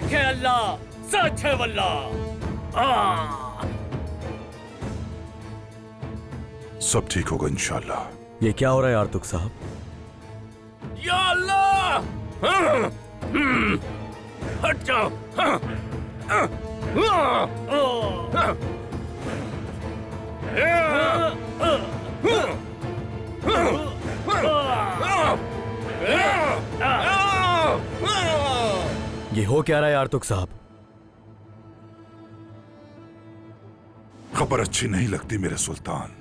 हक है अल्लाह, सच है वल्लाह। सब ठीक होगा इंशाल्लाह। ये क्या हो रहा है आर्तुक साहब? या अल्लाह, हट जाओ। ये हो क्या रहा है आर्तुक साहब? खबर अच्छी नहीं लगती मेरे सुल्तान।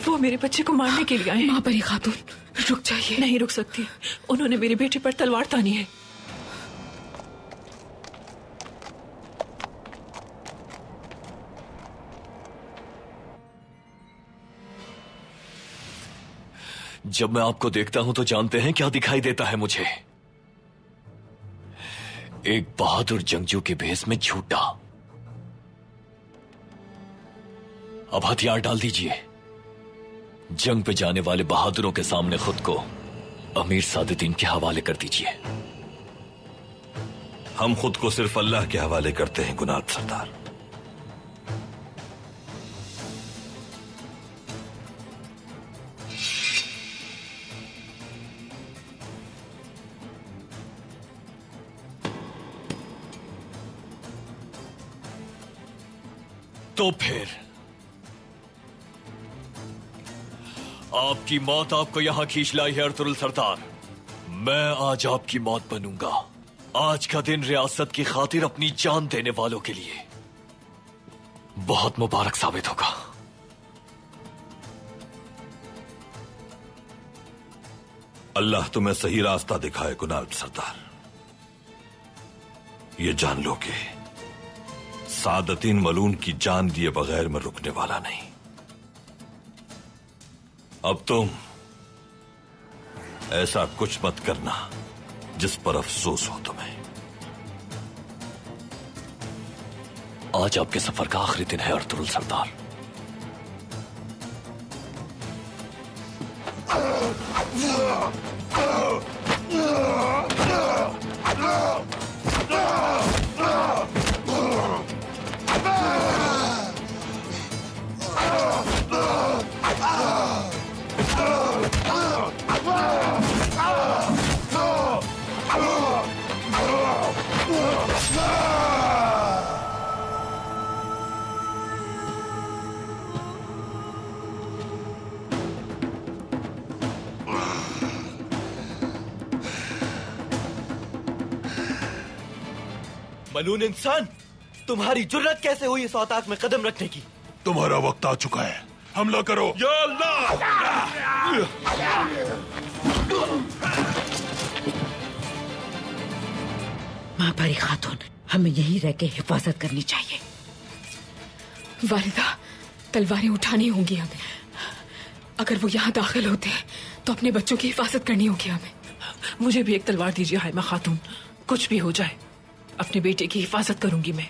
वो मेरे बच्चे को मारने के लिए आए। माँ परी खातून, रुक जाइए। नहीं रुक सकती, उन्होंने मेरी बेटी पर तलवार तानी है। जब मैं आपको देखता हूं तो जानते हैं क्या दिखाई देता है मुझे? एक बहादुर जंगजू के भेष में झूठा। अब हथियार डाल दीजिए। जंग पे जाने वाले बहादुरों के सामने खुद को अमीर सादुद्दीन के हवाले कर दीजिए। हम खुद को सिर्फ अल्लाह के हवाले करते हैं गुनाह सरदार। तो फिर आपकी मौत आपको यहां खींच लाई है अर्तुगरुल सरदार। मैं आज आपकी मौत बनूंगा। आज का दिन रियासत की खातिर अपनी जान देने वालों के लिए बहुत मुबारक साबित होगा। अल्लाह तुम्हें सही रास्ता दिखाए गुनाह सरदार। ये जान लो कि सादतीन मलून की जान दिए बगैर मैं रुकने वाला नहीं। अब तुम ऐसा कुछ मत करना जिस पर अफसोस हो तुम्हें। आज आपके सफर का आखिरी दिन है अर्तुगरुल सरदार। मलून इंसान, तुम्हारी जुर्रत कैसे हुई इस औताक में कदम रखने की? तुम्हारा वक्त आ चुका है, हमला करो। या अल्लाह! माँ परी खातून, हमें यहीं रह के हिफाजत करनी चाहिए। वालिदा, तलवारें उठानी होंगी हमें। अगर वो यहाँ दाखिल होते हैं तो अपने बच्चों की हिफाजत करनी होगी हमें। मुझे भी एक तलवार दीजिए हाइमा खातून। कुछ भी हो जाए अपने बेटे की हिफाजत करूंगी मैं।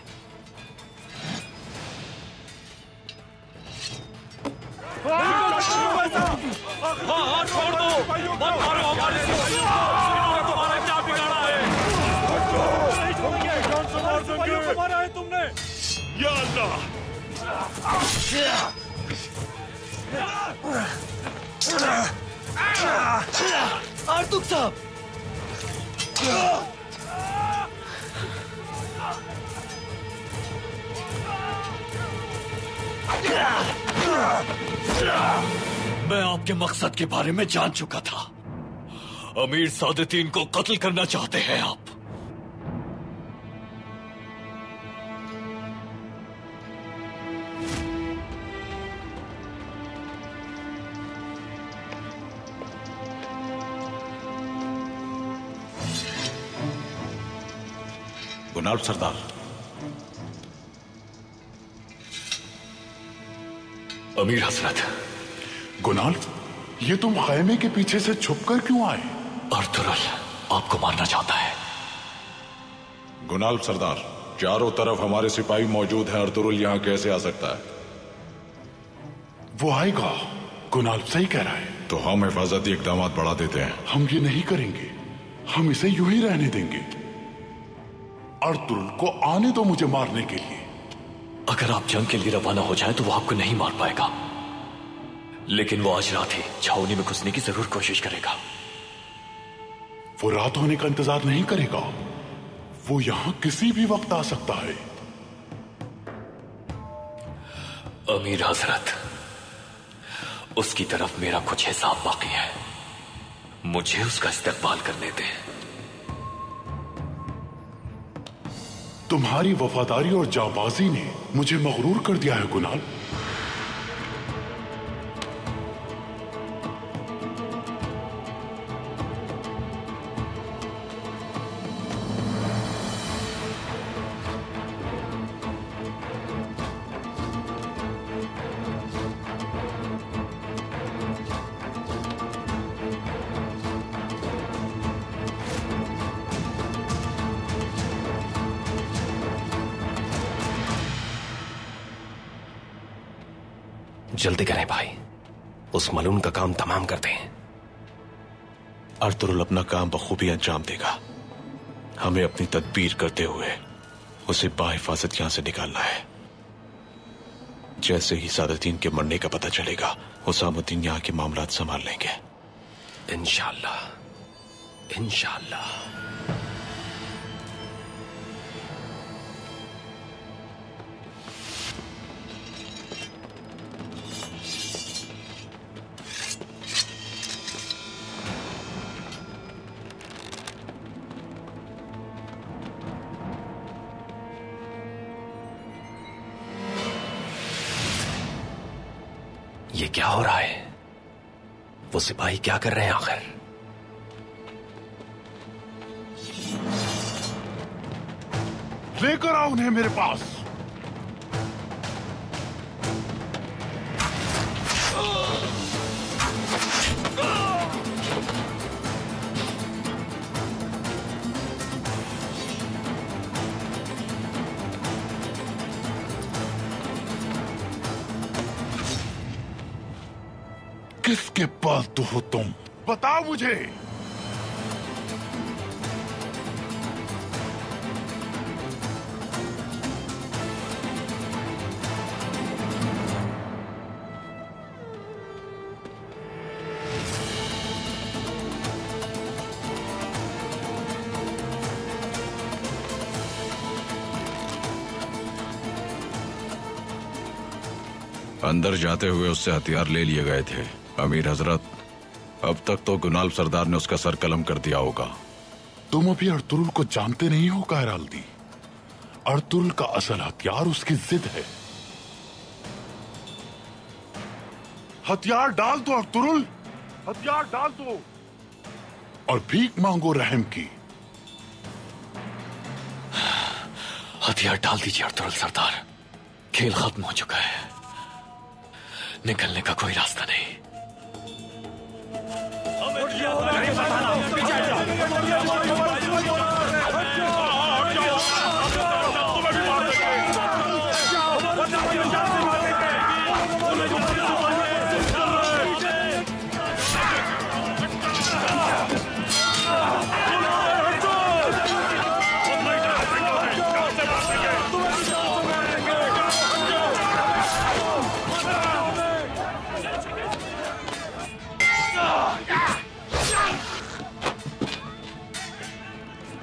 हाँ, छोड़ दो, मत मारो हमारे तुम्हारा क्या बिगाड़ा है? नहीं मारा है तुमने। या अल्लाह! आर्तुक साहब! मैं आपके मकसद के बारे में जान चुका था। अमीर सादुद्दीन को कत्ल करना चाहते हैं आप। गुनाह सरदार, अमीर हजरत। गुनाल, ये तुम खैमे के पीछे से छुपकर क्यों आए? अर्तुगरुल आपको मारना चाहता है। गुनाल सरदार, चारों तरफ हमारे सिपाही मौजूद हैं। अर्तुरुल यहाँ कैसे आ सकता है? वो आएगा। गुनाल सही कह रहा है। तो हम हिफाजती इकदाम बढ़ा देते हैं। हम ये नहीं करेंगे, हम इसे यूं ही रहने देंगे। अर्तुरुल को आने दो मुझे मारने के लिए। अगर आप जंग के लिए रवाना हो जाए तो वो आपको नहीं मार पाएगा, लेकिन वो आज रात ही छावनी में घुसने की जरूर कोशिश करेगा। वो रात होने का इंतजार नहीं करेगा, वो यहां किसी भी वक्त आ सकता है। अमीर हजरत, उसकी तरफ मेरा कुछ हिसाब बाकी है, मुझे उसका इस्तकबाल करने दें। तुम्हारी वफादारी और जाबाजी ने मुझे मगरूर कर दिया है गुनाल। जल्दी करें भाई, उस मलून का काम तमाम करते हैं। अर्तुरुल अपना काम बखूबी अंजाम देगा। हमें अपनी तदबीर करते हुए उसे बाहिफाजत यहां से निकालना है। जैसे ही सादतीन के मरने का पता चलेगा, हुसामुद्दीन यहाँ के मामलात संभाल लेंगे। इंशाअल्लाह, इंशाअल्लाह। ये क्या हो रहा है? वो सिपाही क्या कर रहे हैं आखिर? लेकर आओ उन्हें मेरे पास। किसके पालतू हो तुम? बताओ मुझे। अंदर जाते हुए उससे हथियार ले लिए गए थे। अमीर हजरत, अब तक तो गुनाल सरदार ने उसका सर कलम कर दिया होगा। तुम अभी अर्तुरुल को जानते नहीं हो कायराल्दी। अर्तुरुल का असल हथियार उसकी जिद है। हथियार डाल दो अर्तुरुल, हथियार डाल दो और भीख मांगो रहम की। हथियार डाल दीजिए अर्तुरुल सरदार, खेल खत्म हो चुका है, निकलने का कोई रास्ता नहीं।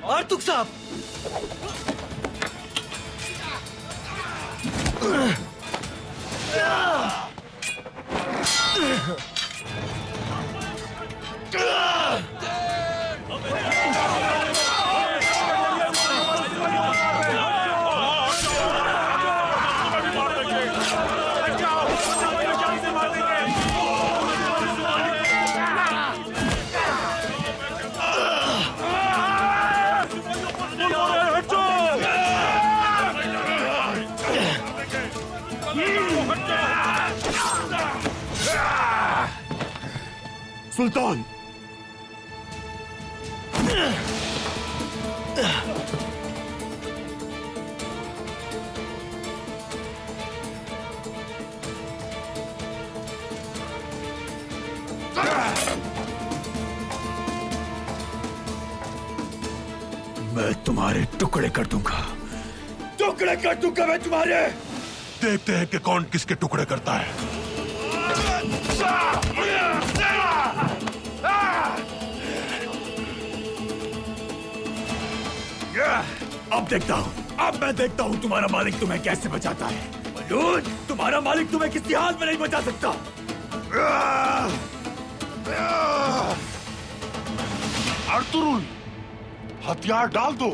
आर्तुक साहब, सुल्तान, तुम्हारे टुकड़े कर दूंगा। टुकड़े कर दूंगा मैं तुम्हारे। देखते हैं कि कौन किसके टुकड़े करता है। अब देखता हूँ, अब मैं देखता हूँ तुम्हारा मालिक तुम्हें कैसे बचाता है। मलून, तुम्हारा मालिक तुम्हें किसी हाल में नहीं बचा सकता। अर्तुरुल, हथियार डाल दो।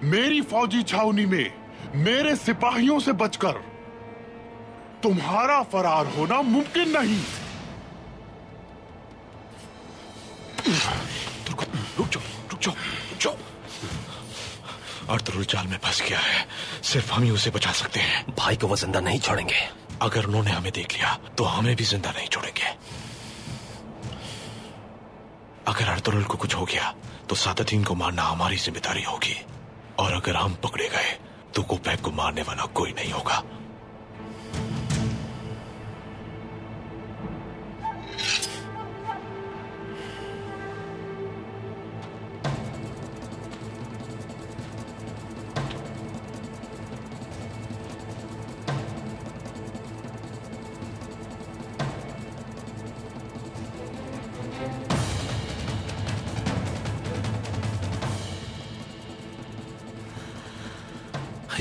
मेरी फौजी छावनी में मेरे सिपाहियों से बचकर तुम्हारा फरार होना मुमकिन नहीं। रुक जाओ। अर्तुरुल जाल में फंस गया है, सिर्फ हम ही उसे बचा सकते हैं। भाई को वो जिंदा नहीं छोड़ेंगे। अगर उन्होंने हमें देख लिया तो हमें भी जिंदा नहीं छोड़ेंगे। अगर अर्तुरुल को कुछ हो गया तो सादतीन को मारना हमारी जिम्मेदारी होगी, और अगर हम पकड़े गए तो कोपैक को मारने वाला कोई नहीं होगा।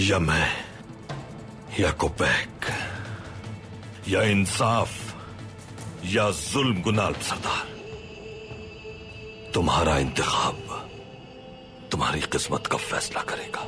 या मैं, या कोपैक, या इंसाफ, या जुल्म गुनाल सरदार। तुम्हारा इंतखाब तुम्हारी किस्मत का फैसला करेगा।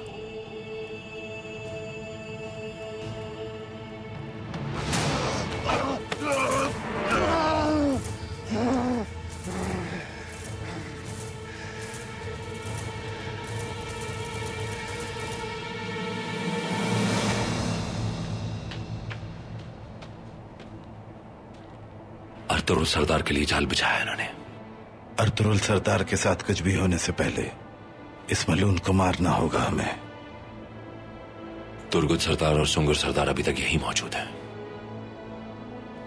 अर्तुरुल सरदार के लिए जाल बिछाया इन्होंने। अर्तुरुल सरदार के साथ कुछ भी होने से पहले इस मलून को मारना होगा हमें। तुर्गुत सरदार और सुंगर सरदार अभी तक यही मौजूद हैं।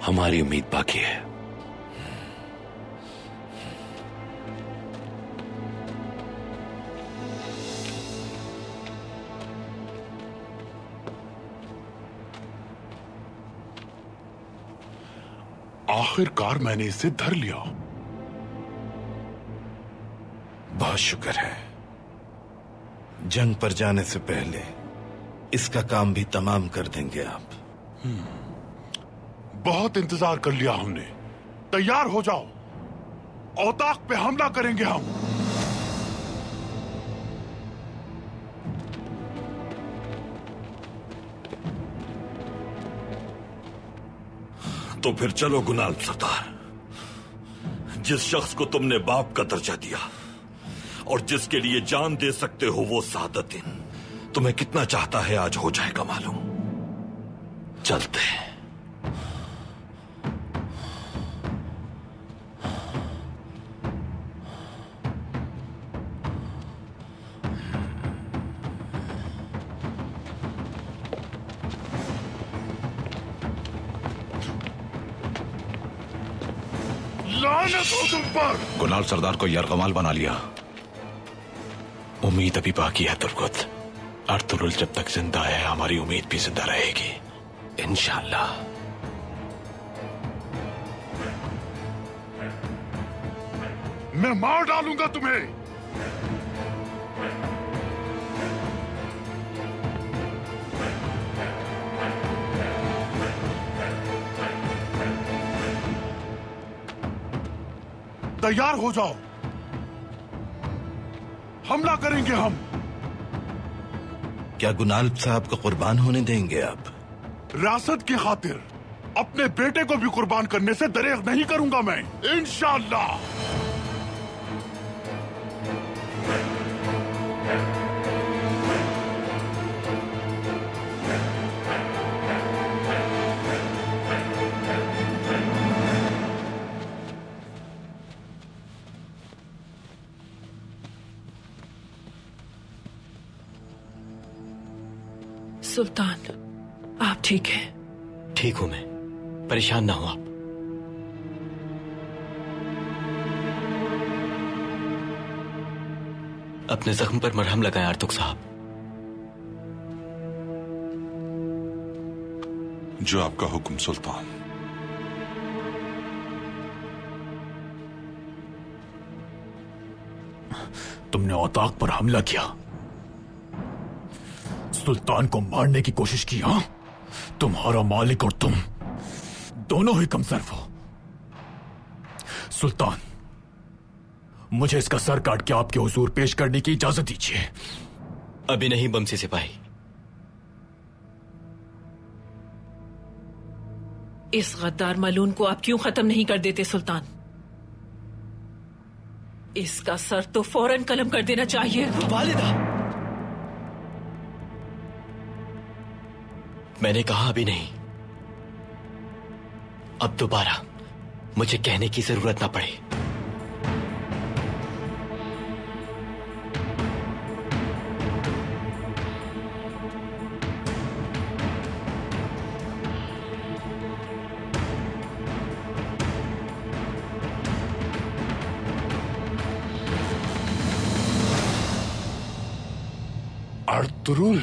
हमारी उम्मीद बाकी है। आखिरकार मैंने इसे धर लिया। बहुत शुक्र है। जंग पर जाने से पहले इसका काम भी तमाम कर देंगे आप। बहुत इंतजार कर लिया हमने। तैयार हो जाओ, औताक पे हमला करेंगे हम। तो फिर चलो गुनाल सरदार। जिस शख्स को तुमने बाप का दर्जा दिया और जिसके लिए जान दे सकते हो वो सादतीन तुम्हें कितना चाहता है आज हो जाएगा मालूम। चलते हैं। लानत हो तुम पर। गुनाल सरदार को यरगमाल बना लिया। उम्मीद अभी बाकी है तुर्गुत। अर्तुरुल जब तक जिंदा है हमारी उम्मीद भी जिंदा रहेगी इंशाअल्लाह। मैं मार डालूंगा तुम्हें। तैयार हो जाओ, हमला करेंगे हम। क्या गुनाल साहब को कुर्बान होने देंगे आप? रियासत की खातिर अपने बेटे को भी कुर्बान करने से दरेग नहीं करूंगा मैं, इंशाअल्लाह। सुल्तान, आप ठीक हैं? ठीक हूं मैं, परेशान ना हो आप। अपने जख्म पर मरहम लगाएं आर्तुक साहब। जो आपका हुक्म सुल्तान। तुमने औताक पर हमला किया, सुल्तान को मारने की कोशिश की। हाँ, तुम्हारा मालिक और तुम दोनों ही कमजोर हो। सुल्तान, मुझे इसका सर काट के आपके हुजूर पेश करने की इजाजत दीजिए। अभी नहीं बमसी सिपाही। इस गद्दार मलून को आप क्यों खत्म नहीं कर देते सुल्तान? इसका सर तो फौरन कलम कर देना चाहिए। वालिदा, मैंने कहा अभी नहीं। अब दोबारा मुझे कहने की जरूरत ना पड़े। अर्तुरुल,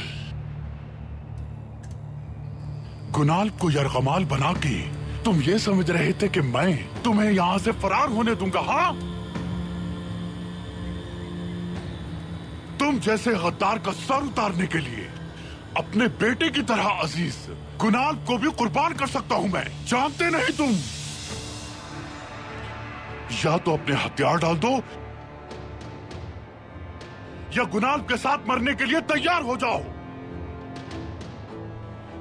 गुनाल को यरगमाल बना के तुम ये समझ रहे थे कि मैं तुम्हें यहां से फरार होने दूंगा? हाँ, तुम जैसे गद्दार का सर उतारने के लिए अपने बेटे की तरह अजीज गुनाल को भी कुर्बान कर सकता हूं मैं। जानते नहीं तुम? या तो अपने हथियार डाल दो या गुनाल के साथ मरने के लिए तैयार हो जाओ।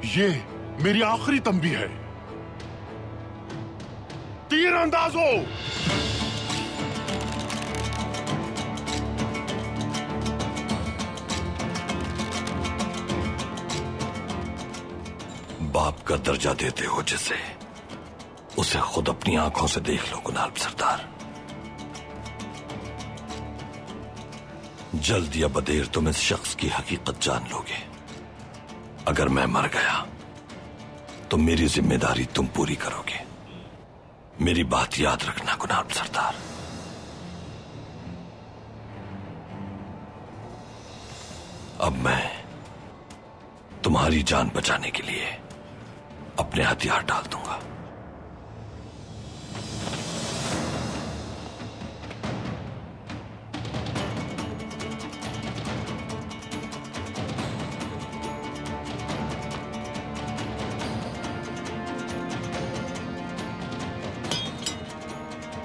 ये मेरी आखिरी तंबी है। तीर अंदाज हो। बाप का दर्जा देते हो जिसे, उसे खुद अपनी आंखों से देख लो गुनाल सरदार। जल्द या बदेर तुम इस शख्स की हकीकत जान लोगे। अगर मैं मर गया तो मेरी जिम्मेदारी तुम पूरी करोगे। मेरी बात याद रखना गुनाल सरदार। अब मैं तुम्हारी जान बचाने के लिए अपने हथियार डाल दूंगा।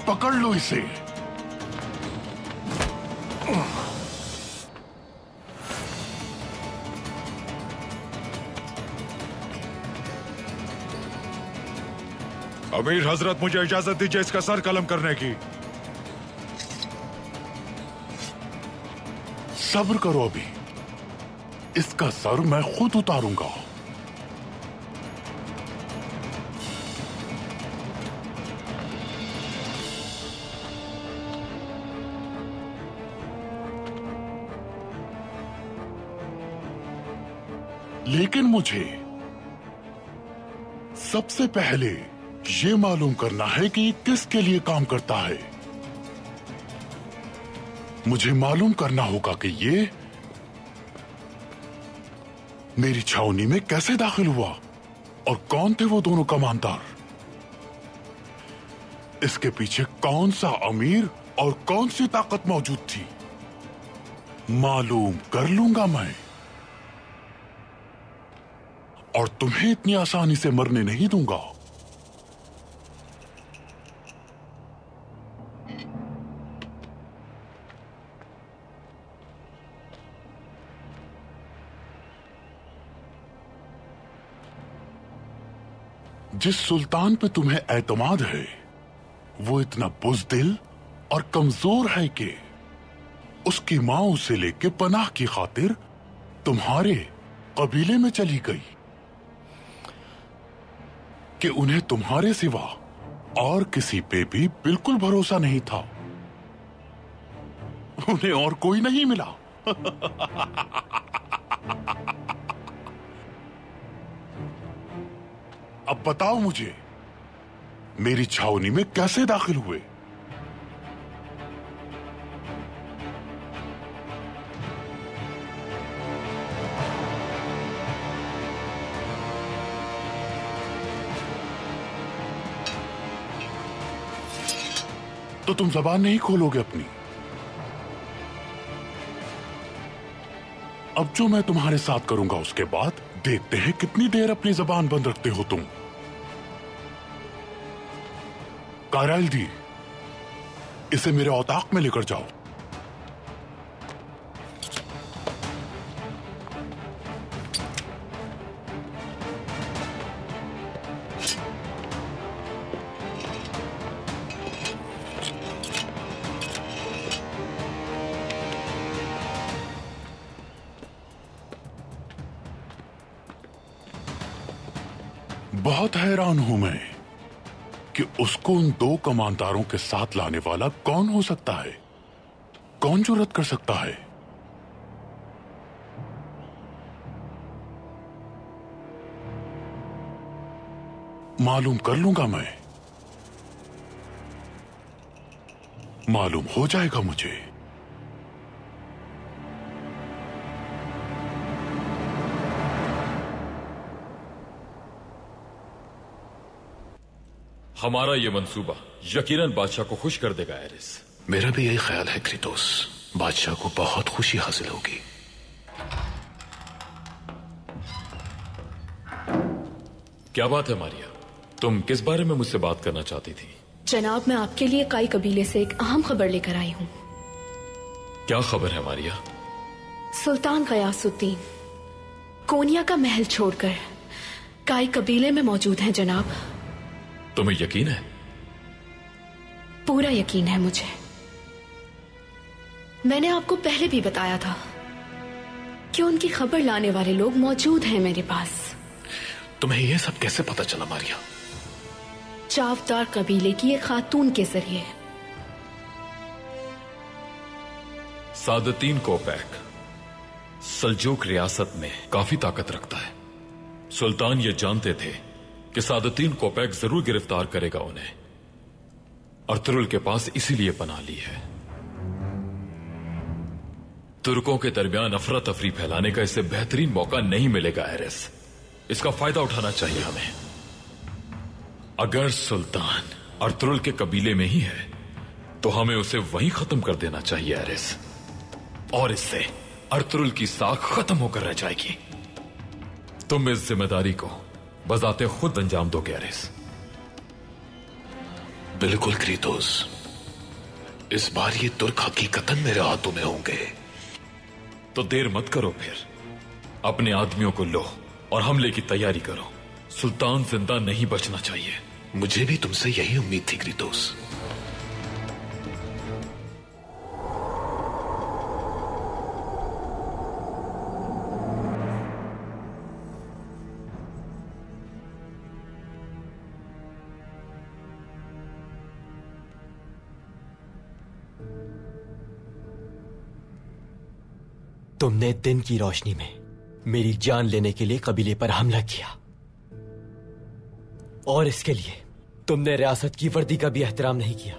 पकड़ लो इसे। अमीर हजरत, मुझे इजाजत दीजिए इसका सर कलम करने की। सब्र करो, अभी इसका सर मैं खुद उतारूंगा। लेकिन मुझे सबसे पहले ये मालूम करना है कि किसके लिए काम करता है। मुझे मालूम करना होगा कि ये मेरी छावनी में कैसे दाखिल हुआ और कौन थे वो दोनों कमांडर। इसके पीछे कौन सा अमीर और कौन सी ताकत मौजूद थी, मालूम कर लूंगा मैं। और तुम्हें इतनी आसानी से मरने नहीं दूंगा। जिस सुल्तान पे तुम्हें एतमाद है वो इतना बुज़दिल और कमजोर है कि उसकी मां उसे लेके पनाह की खातिर तुम्हारे कबीले में चली गई कि उन्हें तुम्हारे सिवा और किसी पे भी बिल्कुल भरोसा नहीं था। उन्हें और कोई नहीं मिला। अब बताओ मुझे, मेरी छावनी में कैसे दाखिल हुए? तो तुम जबान नहीं खोलोगे अपनी। अब जो मैं तुम्हारे साथ करूंगा उसके बाद देखते हैं कितनी देर अपनी जबान बंद रखते हो तुम। काराइल दी, इसे मेरे औताक में लेकर जाओ। बहुत हैरान हूं मैं कि उसको उन 2 कमांडरों के साथ लाने वाला कौन हो सकता है। कौन जुर्रत कर सकता है? मालूम कर लूंगा मैं, मालूम हो जाएगा मुझे। हमारा ये मंसूबा यकीनन बादशाह को खुश कर देगा एरिस। मेरा भी यही ख्याल है क्रीटोस, बादशाह को बहुत खुशी हासिल होगी। क्या बात है मारिया, तुम किस बारे में मुझसे बात करना चाहती थी? जनाब, मैं आपके लिए काई कबीले से एक अहम खबर लेकर आई हूँ। क्या खबर है मारिया? सुल्तान गयासुद्दीन कोनिया का महल छोड़कर काई कबीले में मौजूद हैं जनाब। तुम्हें यकीन है? पूरा यकीन है मुझे। मैंने आपको पहले भी बताया था कि उनकी खबर लाने वाले लोग मौजूद हैं मेरे पास। तुम्हें यह सब कैसे पता चला मारिया? चावदार कबीले की एक खातून के जरिए। सादतीन कोपैक सल्जूक रियासत में काफी ताकत रखता है। सुल्तान ये जानते थे कि सादतीन कोपैक जरूर गिरफ्तार करेगा उन्हें। अर्तुरुल के पास इसीलिए पनाह ली है। तुर्कों के दरमियान अफरा तफरी फैलाने का इससे बेहतरीन मौका नहीं मिलेगा एरिस। इसका फायदा उठाना चाहिए हमें। अगर सुल्तान अर्तुरुल के कबीले में ही है तो हमें उसे वहीं खत्म कर देना चाहिए एरिस, और इससे अर्तुरुल की साख खत्म होकर रह जाएगी। तुम इस जिम्मेदारी को बजाते खुद अंजाम दोगे एरिस। बिल्कुल क्रीटोस, इस बार ये तुर्क हकीकतन मेरे हाथों में होंगे। तो देर मत करो, फिर अपने आदमियों को लो और हमले की तैयारी करो। सुल्तान जिंदा नहीं बचना चाहिए। मुझे भी तुमसे यही उम्मीद थी क्रीटोस। तुमने दिन की रोशनी में मेरी जान लेने के लिए कबीले पर हमला किया, और इसके लिए तुमने रियासत की वर्दी का भी एहतराम नहीं किया।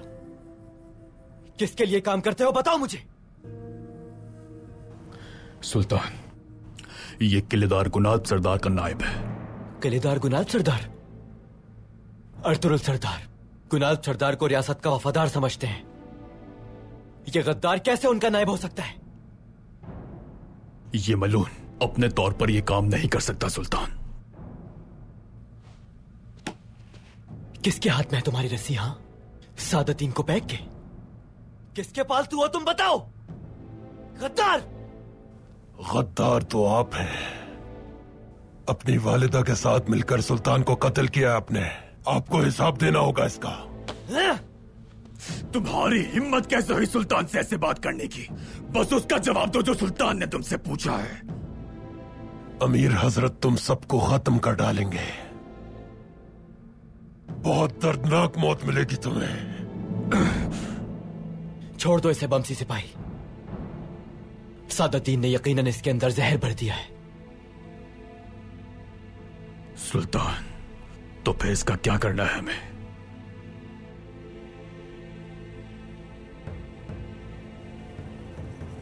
किसके लिए काम करते हो बताओ मुझे। सुल्तान, ये किलेदार गुनाब सरदार का नायब है। किलेदार गुनाब सरदार? अर्तुरुल सरदार गुनाब सरदार को रियासत का वफादार समझते हैं। ये गद्दार कैसे उनका नायब हो सकता है? ये मलून अपने तौर पर यह काम नहीं कर सकता सुल्तान। किसके हाथ में है तुम्हारी रस्सी? हां, सादतीन को पैक के? किसके पालतू हो तुम बताओ? गद्दार! गद्दार तो आप हैं। अपनी वालिदा के साथ मिलकर सुल्तान को कत्ल किया आपने। आपको हिसाब देना होगा इसका। तुम्हारी हिम्मत कैसे हुई सुल्तान से ऐसे बात करने की? बस उसका जवाब दो जो सुल्तान ने तुमसे पूछा है। अमीर हजरत तुम सबको खत्म कर डालेंगे। बहुत दर्दनाक मौत मिलेगी तुम्हें। छोड़ दो इसे बमसी सिपाही। सादतीन ने यकीनन इसके अंदर जहर भर दिया है। सुल्तान, तो फिर इसका क्या करना है हमें?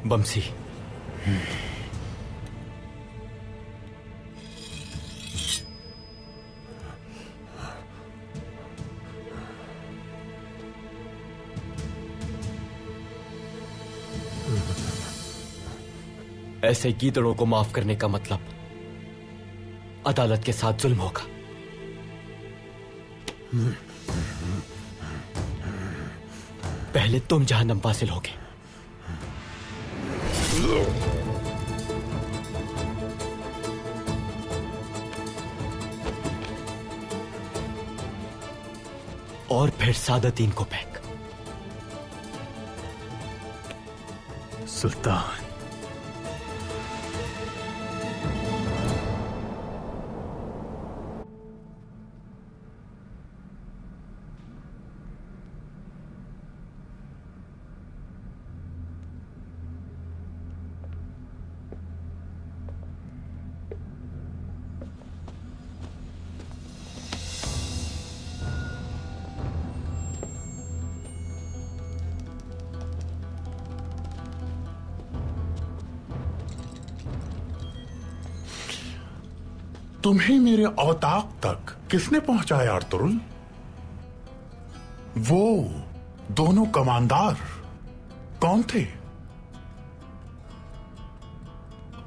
बमसी, ऐसे गीदड़ों को माफ करने का मतलब अदालत के साथ जुल्म होगा। पहले तुम जहन्नम वासिल होगे। और फिर सादतीन को फेंक। सुल्तान, तुम्हें मेरे औताक तक किसने पहुंचाया अर्तुरुल? वो दोनों कमांडर कौन थे?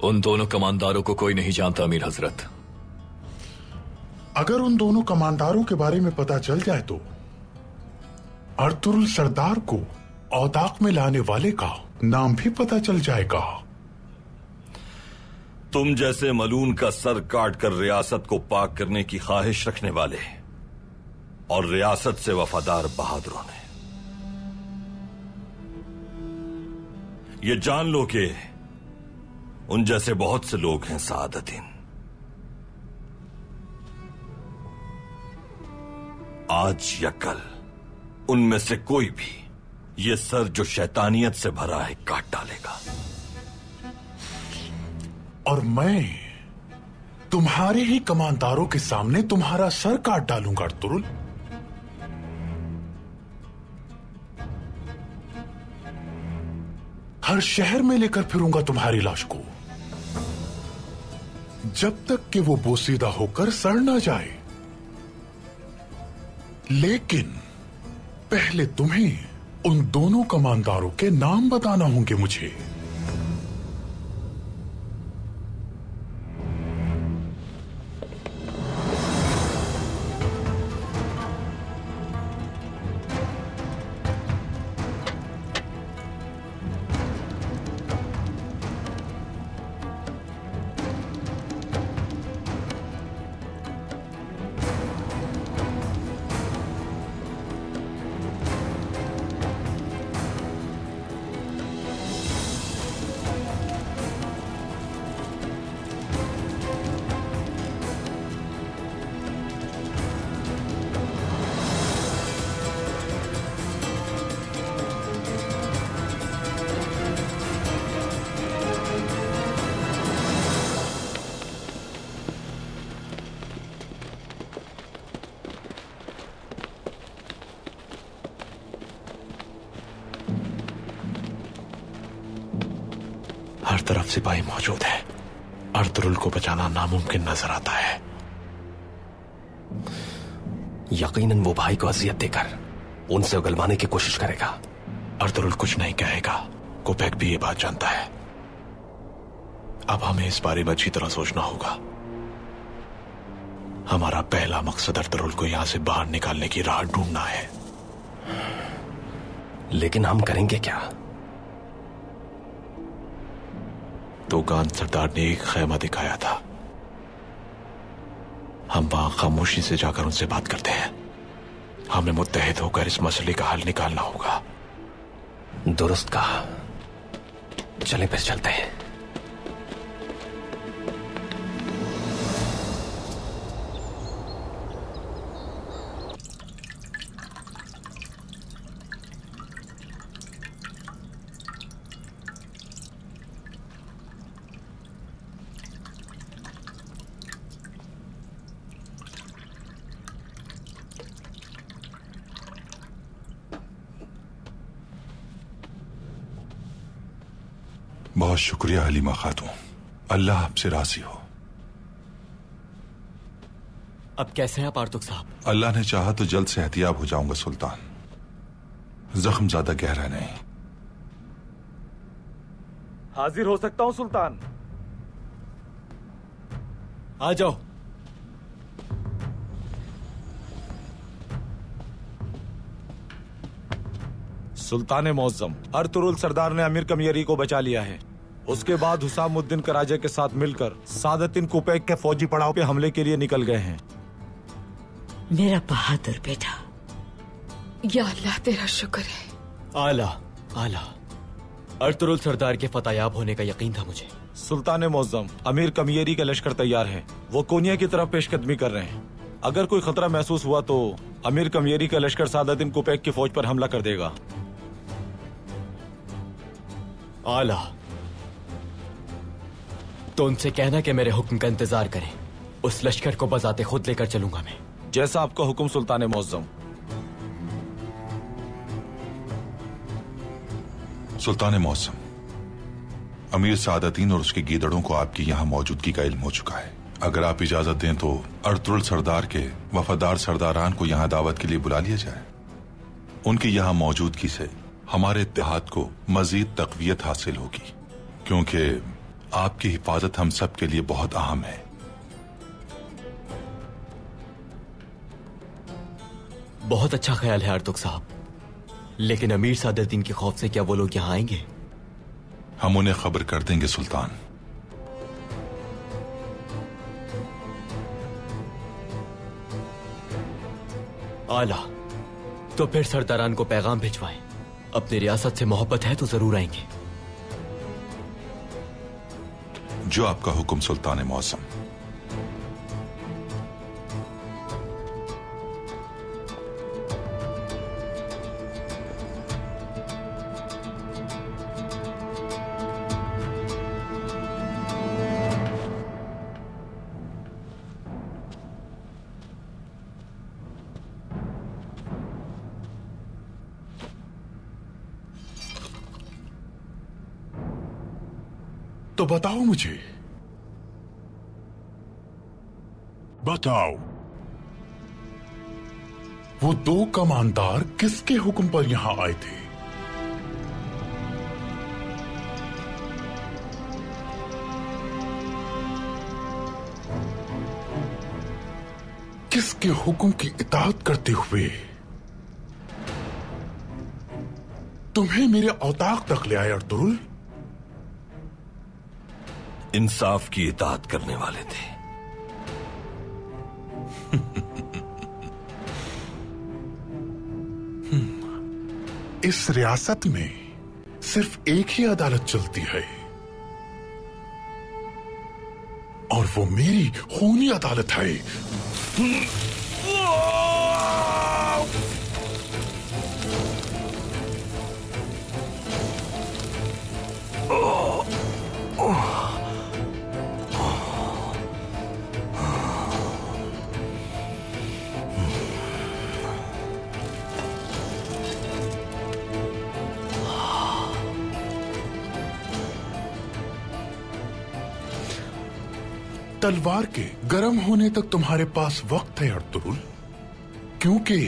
उन दोनों कमांडरों को कोई नहीं जानता अमीर हजरत। अगर उन दोनों कमांडरों के बारे में पता चल जाए तो अर्तुरुल सरदार को औताक में लाने वाले का नाम भी पता चल जाएगा। तुम जैसे मलून का सर काट कर रियासत को पाक करने की ख्वाहिश रखने वाले और रियासत से वफादार बहादुरों ने ये जान लो कि उन जैसे बहुत से लोग हैं सादतीन। आज या कल उनमें से कोई भी ये सर जो शैतानियत से भरा है काट डालेगा। और मैं तुम्हारे ही कमांडरों के सामने तुम्हारा सर काट डालूंगा अर्तुरुल। हर शहर में लेकर फिरूंगा तुम्हारी लाश को जब तक कि वो बोसीदा होकर सड़ ना जाए। लेकिन पहले तुम्हें उन दोनों कमांडरों के नाम बताना होंगे मुझे। हर तरफ सिपाही मौजूद है। अर्तुरुल को बचाना नामुमकिन नजर आता है। यकीनन वो भाई को अजियत देकर उनसे उगलवाने की कोशिश करेगा। अर्तुरुल कुछ नहीं कहेगा। कोपेक भी ये बात जानता है। अब हमें इस बारे में अच्छी तरह सोचना होगा। हमारा पहला मकसद अर्तुरुल को यहां से बाहर निकालने की राह ढूंढना है। लेकिन हम करेंगे क्या? तो गान सरदार ने एक खैमा दिखाया था। हम वहां खामोशी से जाकर उनसे बात करते हैं। हमें मुत्तहिद होकर इस मसले का हल निकालना होगा। दुरुस्त कहा। चलें फिर चलते हैं। बहुत शुक्रिया हलीमा खातून। अल्लाह आपसे राजी हो। अब कैसे हैं आप आर्तुक साहब? अल्लाह ने चाहा तो जल्द से एहतियाब हो जाऊंगा सुल्तान। जख्म ज्यादा गहरा नहीं। हाजिर हो सकता हूं सुल्तान? आ जाओ। सुल्तान मौज़म, अर्तुरुल सरदार ने अमीर कमियरी को बचा लिया है। उसके बाद हुसामुद्दीन कराजे के साथ मिलकर सादतिन कुपैक के फौजी पड़ाव पे हमले के लिए निकल गए हैं। मेरा बहादुर बेटा। या अल्लाह तेरा शुक्र है। आला आला, अर्तुरुल सरदार के फतेहयाब होने का यकीन था मुझे। सुल्तान मौज़म, अमीर कमियरी का लश्कर तैयार है। वो कोनिया की तरफ पेशकदमी कर रहे हैं। अगर कोई खतरा महसूस हुआ तो अमीर कमियरी का लश्कर सादतिन कुपैक की फौज पर हमला कर देगा। आला, तो उनसे कहना कि मेरे हुक्म का इंतजार करें। उस लश्कर को बजाते खुद लेकर चलूंगा मैं। जैसा आपका हुक्म सुल्तान मौज़म। सुल्तान मौसम, अमीर सादतीन और उसके गीदड़ों को आपकी यहाँ मौजूदगी का इल्म हो चुका है। अगर आप इजाजत दें तो अर्तुरुल सरदार के वफादार सरदारान को यहाँ दावत के लिए बुला लिया जाए। उनकी यहाँ मौजूदगी से हमारे इत्तेहाद को मजीद तक़वियत हासिल होगी, क्योंकि आपकी हिफाजत हम सब के लिए बहुत अहम है। बहुत अच्छा ख्याल है अर्तुग साहब, लेकिन अमीर सादतीन के खौफ से क्या वो लोग यहाँ आएंगे? हम उन्हें खबर कर देंगे सुल्तान। आला, तो फिर सरदारान को पैगाम भिजवाएं। अपनी रियासत से मोहब्बत है तो जरूर आएंगे। जो आपका हुक्म सुल्तान मौसम। तो बताओ मुझे, बताओ, वो दो कमांडर किसके हुक्म पर यहां आए थे? किसके हुक्म की इताअत करते हुए तुम्हें मेरे औताक तक ले आए अर्तुरुल? इंसाफ की इताअत करने वाले थे। इस रियासत में सिर्फ एक ही अदालत चलती है, और वो मेरी खूनी अदालत है। तलवार के गर्म होने तक तुम्हारे पास वक्त है अर्तुरुल, क्योंकि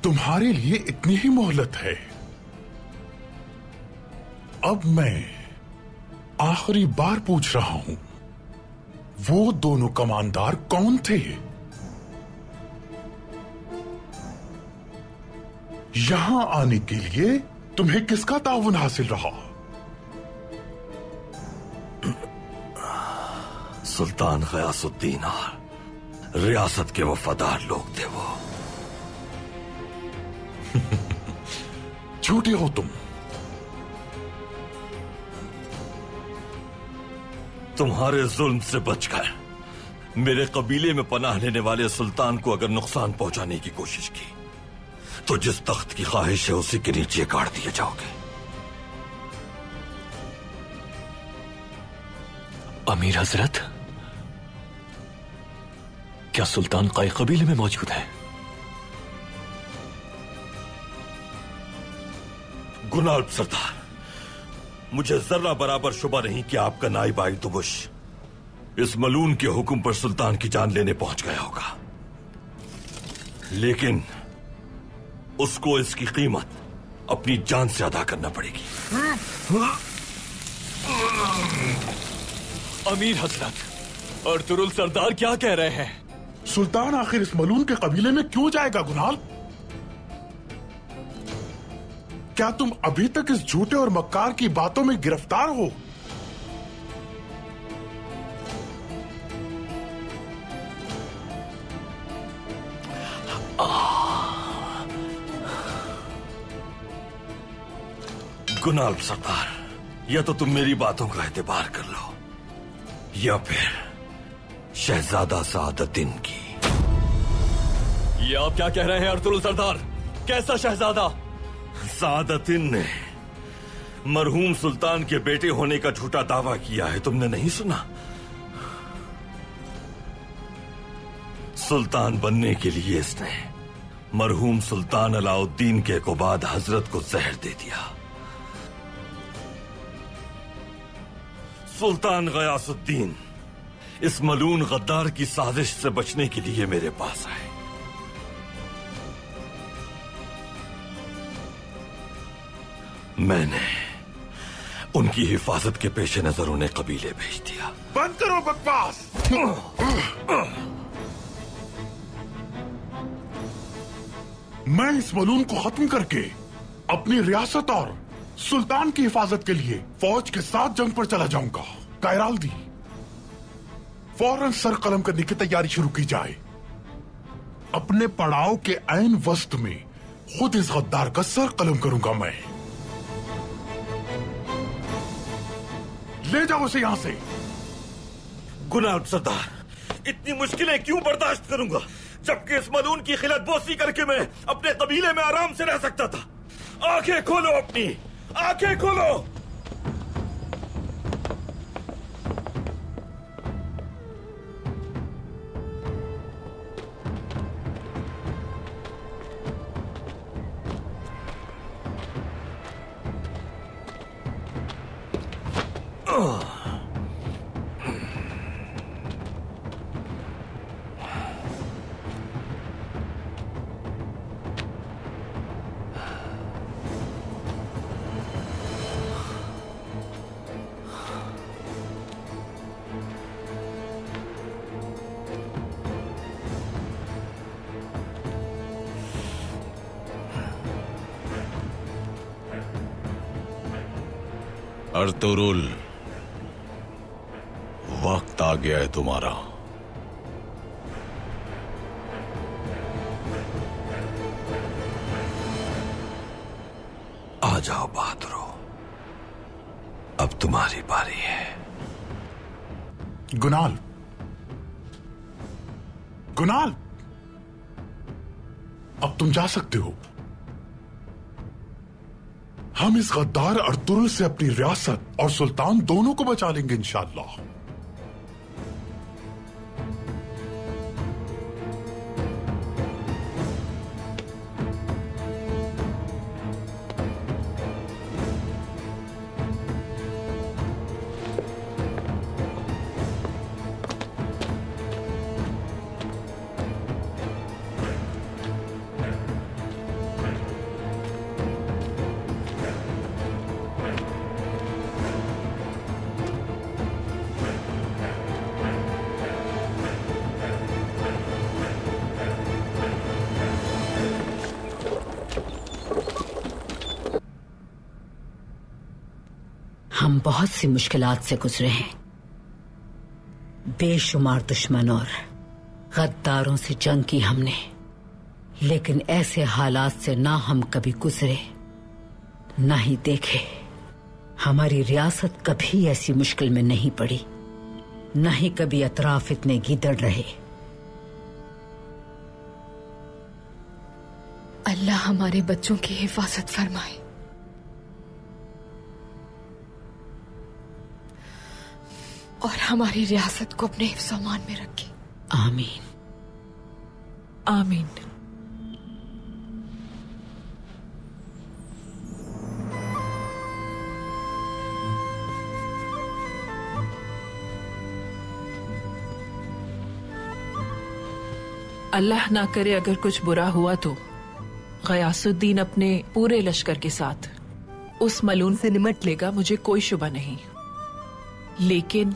तुम्हारे लिए इतनी ही मोहलत है। अब मैं आखिरी बार पूछ रहा हूं, वो दोनों कमांडर कौन थे? यहां आने के लिए तुम्हें किसका ताउन हासिल रहा? सुल्तान गयासुद्दीन और रियासत के वफादार लोग थे वो। झूठे हो तुम। तुम्हारे जुल्म से बचकर मेरे कबीले में पनाह लेने वाले सुल्तान को अगर नुकसान पहुंचाने की कोशिश की तो जिस तख्त की ख्वाहिश है उसी के नीचे गाड़ दिए जाओगे। अमीर हजरत, क्या सुल्तान काई कबीले में मौजूद है? गुनाल सरदार, मुझे जर्रा बराबर शुबा नहीं कि आपका नाइब आइतुबुश इस मलून के हुक्म पर सुल्तान की जान लेने पहुंच गया होगा, लेकिन उसको इसकी कीमत अपनी जान से अदा करना पड़ेगी। अमीर हजरत, अर्तुरुल सरदार क्या कह रहे हैं? सुल्तान आखिर इस मलून के कबीले में क्यों जाएगा गुनाल? क्या तुम अभी तक इस झूठे और मक्कार की बातों में गिरफ्तार हो? गुनाल सरदार, या तो तुम मेरी बातों का एतबार कर लो या फिर शहजादा सादतिन की। ये आप क्या कह रहे हैं अर्तुरुल सरदार? कैसा शहजादा? सादतिन ने मरहूम सुल्तान के बेटे होने का झूठा दावा किया है, तुमने नहीं सुना? सुल्तान बनने के लिए इसने मरहूम सुल्तान अलाउद्दीन के कुबाद हजरत को जहर दे दिया। सुल्तान गयासुद्दीन इस मलून गद्दार की साजिश से बचने के लिए मेरे पास आए। मैंने उनकी हिफाजत के पेश नजर उन्हें कबीले भेज दिया। बंद करो बकवास। मैं इस मलून को खत्म करके अपनी रियासत और सुल्तान की हिफाजत के लिए फौज के साथ जंग पर चला जाऊंगा। कायराल दी, फौरन सर कलम करने की तैयारी शुरू की जाए। अपने पड़ाव के ऐन वस्त में खुद इस गद्दार का सर कलम करूंगा मैं। ले जाओ उसे यहां से। गुनाब सरदार, इतनी मुश्किलें क्यों बर्दाश्त करूंगा, जबकि इस मलून की खिलत बोसी करके मैं अपने कबीले में आराम से रह सकता था। आंखें खोलो, अपनी आंखें खोलो। अर्तुरुल, वक्त आ गया है तुम्हारा। आ जाओ बहादुरो, अब तुम्हारी बारी है। गुनाल, गुनाल, अब तुम जा सकते हो। हम इस गद्दार अर्तुरुल से अपनी रियासत और सुल्तान दोनों को बचा लेंगे इंशाअल्लाह। हम बहुत सी मुश्किलात से गुजरे हैं। बेशुमार दुश्मन और गद्दारों से जंग की हमने, लेकिन ऐसे हालात से ना हम कभी गुजरे ना ही देखे। हमारी रियासत कभी ऐसी मुश्किल में नहीं पड़ी, न ही कभी अतराफ इतने गीदड़ रहे। अल्लाह हमारे बच्चों की हिफाजत फरमाए। और हमारी रियासत को अपने हिफ्ज़-ओ-अमान में रखे। आमीन आमीन। अल्लाह ना करे अगर कुछ बुरा हुआ तो गयासुद्दीन अपने पूरे लश्कर के साथ उस मलून से निमट लेगा, मुझे कोई शुबा नहीं। लेकिन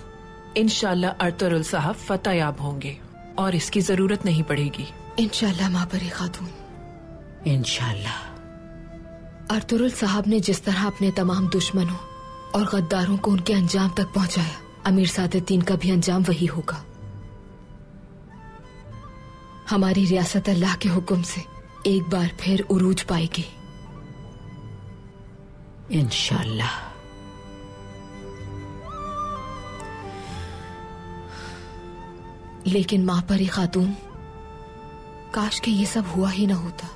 इंशाल्लाह अर्तुरुल साहब फतेहयाब होंगे और इसकी जरूरत नहीं पड़ेगी। इंशाल्लाह मापरी खातून, इंशाल्लाह। अर्तुरुल साहब ने जिस तरह अपने तमाम दुश्मनों और गद्दारों को उनके अंजाम तक पहुंचाया, अमीर सादुद्दीन का भी अंजाम वही होगा। हमारी रियासत अल्लाह के हुक्म से एक बार फिर उरूज पाएगी, इंशाल्लाह। लेकिन मां परी खातून, काश के ये सब हुआ ही ना होता।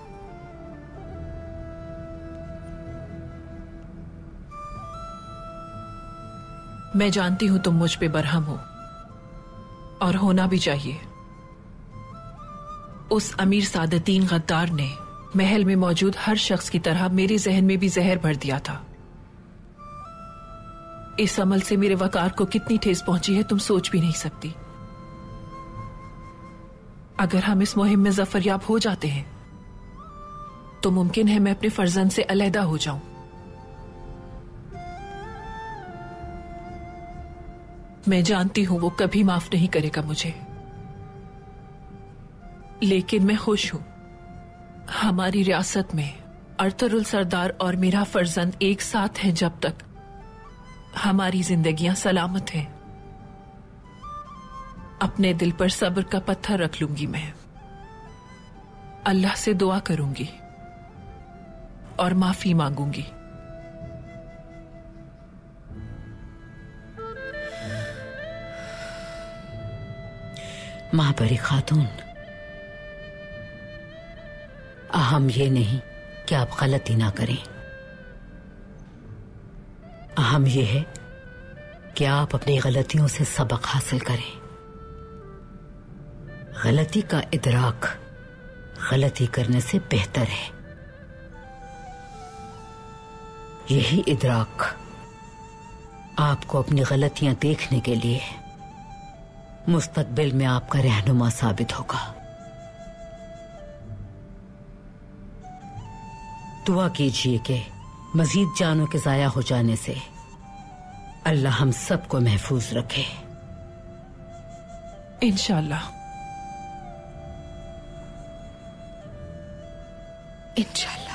मैं जानती हूं तुम मुझ पे बरहम हो, और होना भी चाहिए। उस अमीर सादुद्दीन गद्दार ने महल में मौजूद हर शख्स की तरह मेरे जहन में भी जहर भर दिया था। इस अमल से मेरे वकार को कितनी ठेस पहुंची है तुम सोच भी नहीं सकती। अगर हम इस मुहिम में जफरयाब हो जाते हैं तो मुमकिन है मैं अपने फर्जंद से अलहदा हो जाऊं। मैं जानती हूं वो कभी माफ नहीं करेगा मुझे, लेकिन मैं खुश हूं। हमारी रियासत में अर्तुरुल सरदार और मेरा फर्जंद एक साथ हैं जब तक हमारी जिंदगियां सलामत हैं। अपने दिल पर सब्र का पत्थर रख लूंगी मैं, अल्लाह से दुआ करूंगी और माफी मांगूंगी। महापरी खातून, अहम ये नहीं कि आप गलती ना करें, अहम ये है कि आप अपनी गलतियों से सबक हासिल करें। गलती का इदराक गलती करने से बेहतर है। यही इदराक आपको अपनी गलतियां देखने के लिए मुस्तकबिल में आपका रहनुमा साबित होगा। दुआ कीजिए कि मजीद जानों के जाया हो जाने से अल्लाह हम सबको महफूज रखे, इंशाल्लाह। इंशाल्लाह।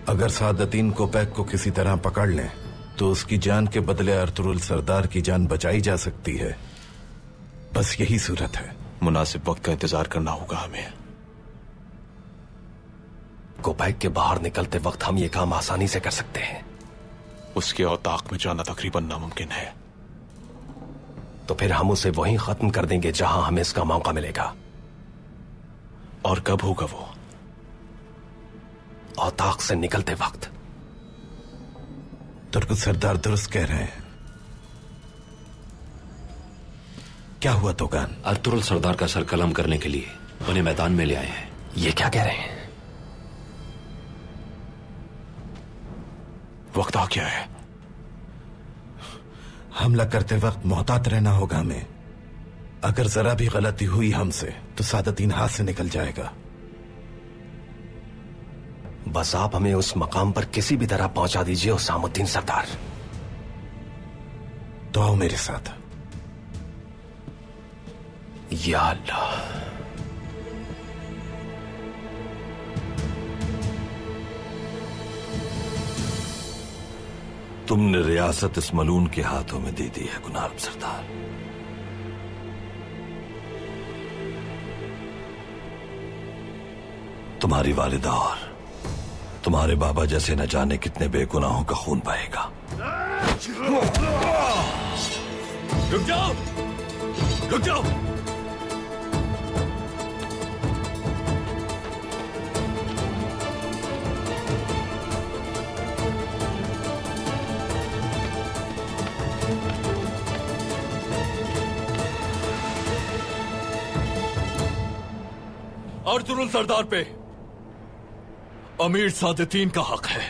अगर सादुद्दीन कोपैक को किसी तरह पकड़ लें तो उसकी जान के बदले अर्तुरुल सरदार की जान बचाई जा सकती है। बस यही सूरत है। मुनासिब वक्त का इंतजार करना होगा हमें। कोपैक के बाहर निकलते वक्त हम ये काम आसानी से कर सकते हैं। उसके औताक में जाना तकरीबन नामुमकिन है। तो फिर हम उसे वहीं खत्म कर देंगे जहां हमें इसका मौका मिलेगा। और कब होगा वो? औताक से निकलते वक्त। तुर्क सरदार दुरुस्त कह रहे हैं। क्या हुआ तोगान? अर्तुरुल सरदार का सर कलम करने के लिए उन्हें मैदान में ले आए हैं। ये क्या कह रहे हैं? वक्त आ गया है। हमला करते वक्त मोहतात रहना होगा हमें। अगर जरा भी गलती हुई हमसे तो सादुद्दीन हाथ से निकल जाएगा। बस आप हमें उस मकाम पर किसी भी तरह पहुंचा दीजिए हुसामुद्दीन सरदार। तो आओ मेरे साथ। या अल्लाह। तुमने रियासत इस मलून के हाथों में दे दी है गुनाल सरदार। तुम्हारी वालिदा और तुम्हारे बाबा जैसे न जाने कितने बेगुनाहों का खून बहेगा। रुक जाओ, रुक जाओ। अर्तुरुल सरदार पे अमीर सादुद्दीन का हक है।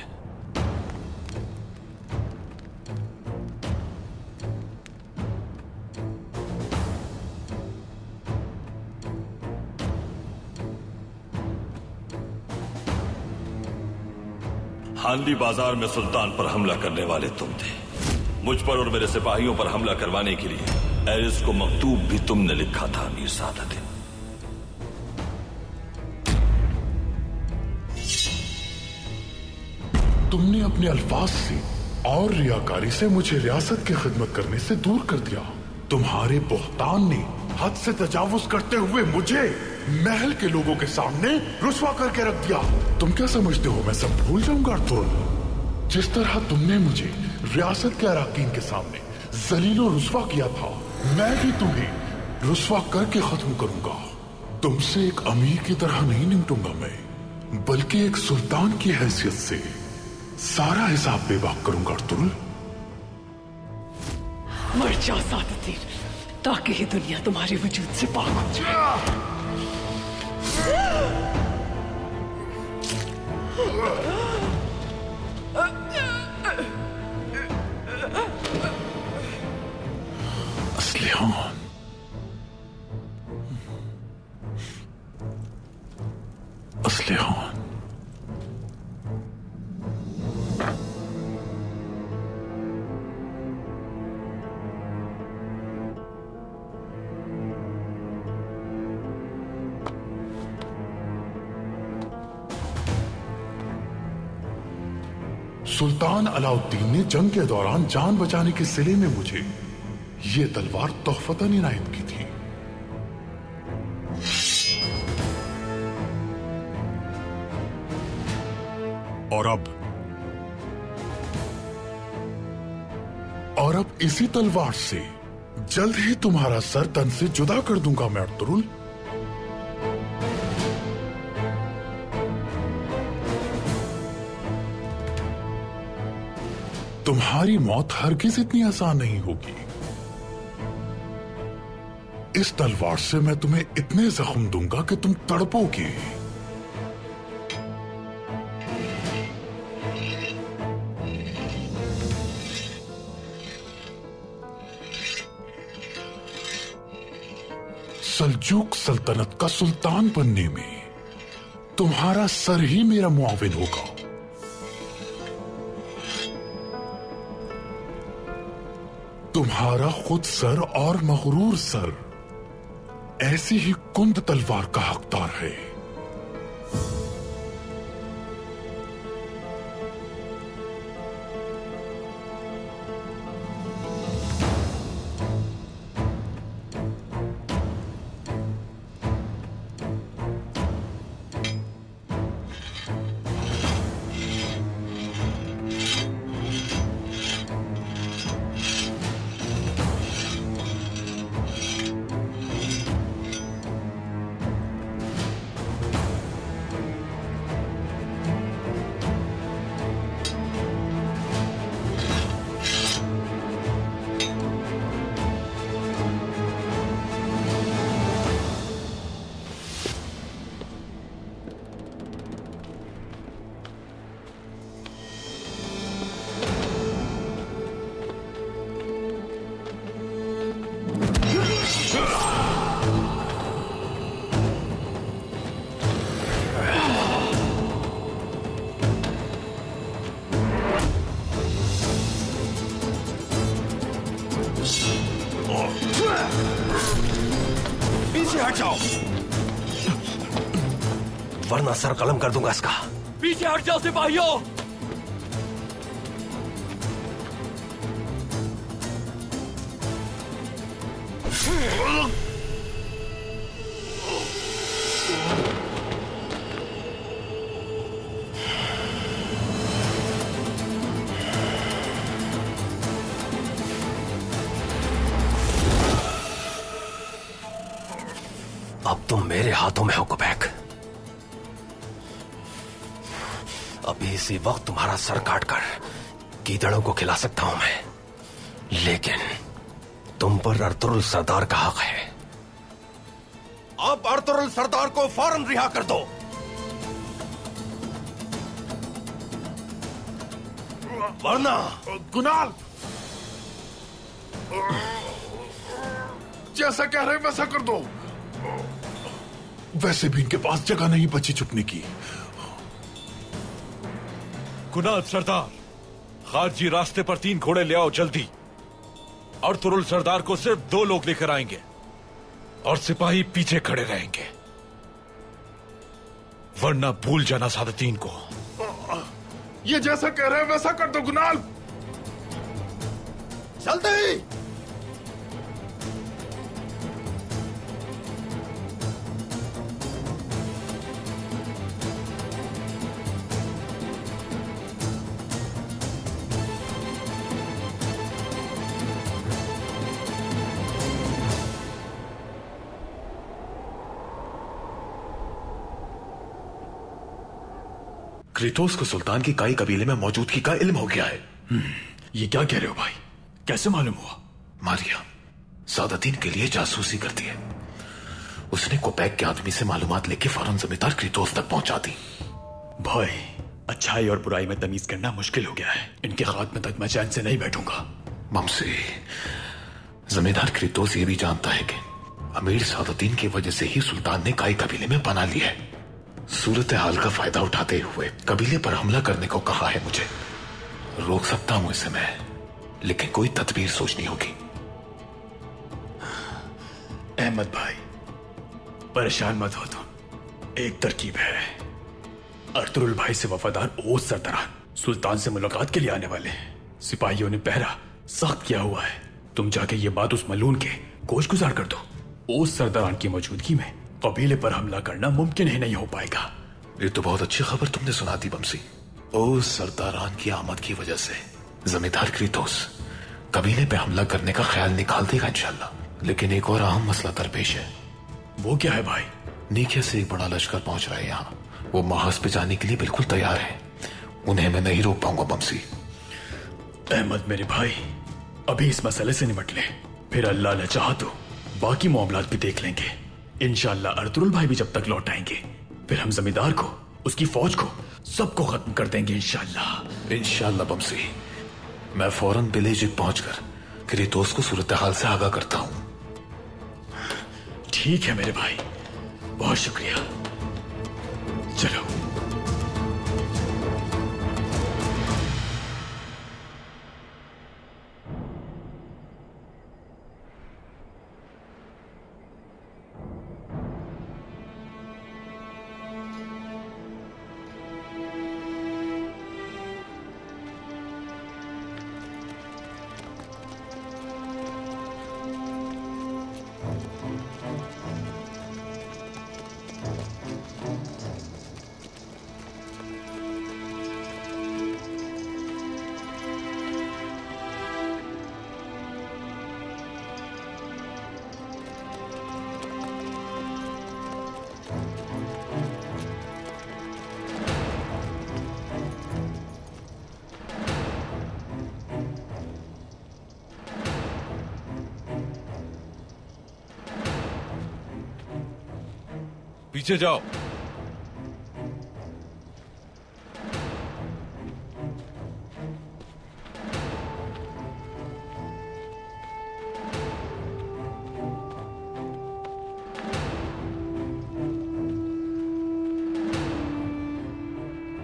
हानली बाजार में सुल्तान पर हमला करने वाले तुम थे। मुझ पर और मेरे सिपाहियों पर हमला करवाने के लिए एरिस को मकतूब भी तुमने लिखा था अमीर सादत। तुमने अपने अल्फाज से और रियाकारी से मुझे रियासत की खिदमत करने से दूर कर दिया। तुम्हारे बुहतान ने हद से तजावुज करते हुए मुझे महल के लोगों के सामने रुस्वा करके रख दिया। तुम क्या समझते हो मैं सब भूल जाऊंगा अर्तुरुल? जिस तरह तुमने मुझे रियासत के अराकीन के सामने जलीलो रुस्वा किया था, मैं भी तुम्हें रुस्वा करके खत्म करूंगा। तुमसे एक अमीर की तरह नहीं निपटूंगा मैं, बल्कि एक सुल्तान की हैसियत से सारा हिसाब बेबाक करूंगा अर्तुरुल। मर जाओ सादतीन, ताकि ये दुनिया तुम्हारे वजूद से पाक हो जाए। असलिहान, असलिहान, सुल्तान अलाउद्दीन ने जंग के दौरान जान बचाने के सिले में मुझे ये तलवार तोहफतन इनायत की थी। और अब इसी तलवार से जल्द ही तुम्हारा सर तन से जुदा कर दूंगा मैं अर्तुरुल। तुम्हारी मौत हरगिज इतनी आसान नहीं होगी। इस तलवार से मैं तुम्हें इतने जख्म दूंगा कि तुम तड़पोगे। सल्जूक सल्तनत का सुल्तान बनने में तुम्हारा सर ही मेरा मुआविन होगा। तुम्हारा खुद सर और मगरूर सर ऐसी ही कुंद तलवार का हकदार है। पीछे हट जाओ, वरना सर कलम कर दूंगा इसका। पीछे हट जाओ सिपाहियों। अब तुम मेरे हाथों में हो कुबैक। अभी इसी वक्त तुम्हारा सर काटकर गीदड़ों को खिला सकता हूं मैं, लेकिन तुम पर अर्तुरुल सरदार का हक है। अब अर्तुरुल सरदार को फौरन रिहा कर दो। वरना गुनाल, जैसा कह रहे वैसा कर दो। वैसे भी इनके पास जगह नहीं बची छुपने की। गुनाल सरदार, खारजी रास्ते पर 3 घोड़े ले आओ जल्दी। और तुरुल सरदार को सिर्फ 2 लोग लेकर आएंगे और सिपाही पीछे खड़े रहेंगे, वरना भूल जाना सादतीन को। ये जैसा कह रहे हैं वैसा कर दो गुनाल। जल्दी। क्रेटोस को सुल्तान की काई कबीले में मौजूदगी का इल्म हो गया है। ये क्या कह रहे हो भाई? कैसे मालूम हुआ? मारिया सादतीन के लिए जासूसी करती है। उसने कोपैक के आदमी से मालूमात लेके फौरन जमींदार क्रेटोस तक पहुंचा दी। भाई, अच्छाई और बुराई में तमीज करना मुश्किल हो गया है। इनके खात्मे तक मैं चैन से नहीं बैठूंगा। ममसी, जमींदार क्रेटोस ये भी जानता है कि अमीर सादतीन की वजह से ही सुल्तान ने काई कबीले में पनाह ली है। सूरत हाल का फायदा उठाते हुए कबीले पर हमला करने को कहा है मुझे। रोक सकता हूं इसे मैं, लेकिन कोई तदबीर सोचनी होगी। अहमद भाई, परेशान मत हो तुम। एक तरकीब है। अर्तुरुल भाई से वफादार ओस सरदार सुल्तान से मुलाकात के लिए आने वाले हैं। सिपाहियों ने पहरा सख्त किया हुआ है। तुम जाके ये बात उस मलून के गोशगुजार कर दो। ओस सरदारान की मौजूदगी में कबीले पर हमला करना मुमकिन ही नहीं हो पाएगा। ये तो बहुत अच्छी खबर तुमने सुना दी बमसी। ओस सरदारान की आमद की वजह से जमींदार क्रेटोस कबीले पे हमला करने का ख्याल निकाल देगा इंशाल्लाह। लेकिन एक और अहम मसला दरपेश है। वो क्या है भाई? नीचे से एक बड़ा लश्कर पहुंच रहा है यहाँ। वो महाज पे जाने के लिए बिल्कुल तैयार है। उन्हें मैं नहीं रोक पाऊंगा बमसी। अहमद मेरे भाई, अभी इस मसले से निपट ले, फिर अल्लाह ने चाहा तो बाकी मामलात भी देख लेंगे। इंशाल्लाह अर्तुरुल भाई भी जब तक लौट आएंगे, फिर हम जमींदार को, उसकी फौज को, सबको खत्म कर देंगे इंशाल्लाह। इंशाल्लाह बमसी। मैं फौरन बिलेजिक पहुंचकर क्रेटोस को सूरत हाल से आगाह करता हूं। ठीक है मेरे भाई, बहुत शुक्रिया। चलो। पीछे जाओ।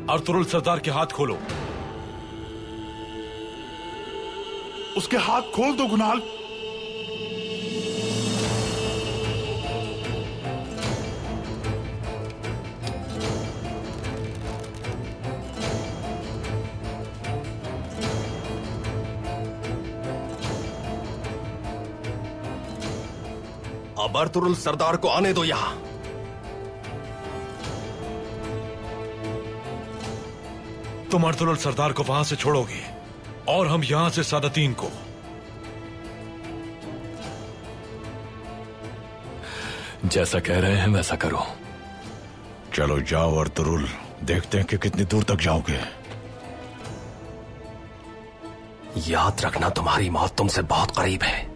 अर्तुरुल सरदार के हाथ खोलो। उसके हाथ खोल दो गुनाल। अब अर्तुरुल सरदार को आने दो यहां। तुम अर्तुरुल सरदार को वहां से छोड़ोगे और हम यहां से सादतीन को। जैसा कह रहे हैं वैसा करो। चलो जाओ अर्तुरुल, देखते हैं कि कितनी दूर तक जाओगे। याद रखना, तुम्हारी मौत तुमसे बहुत करीब है।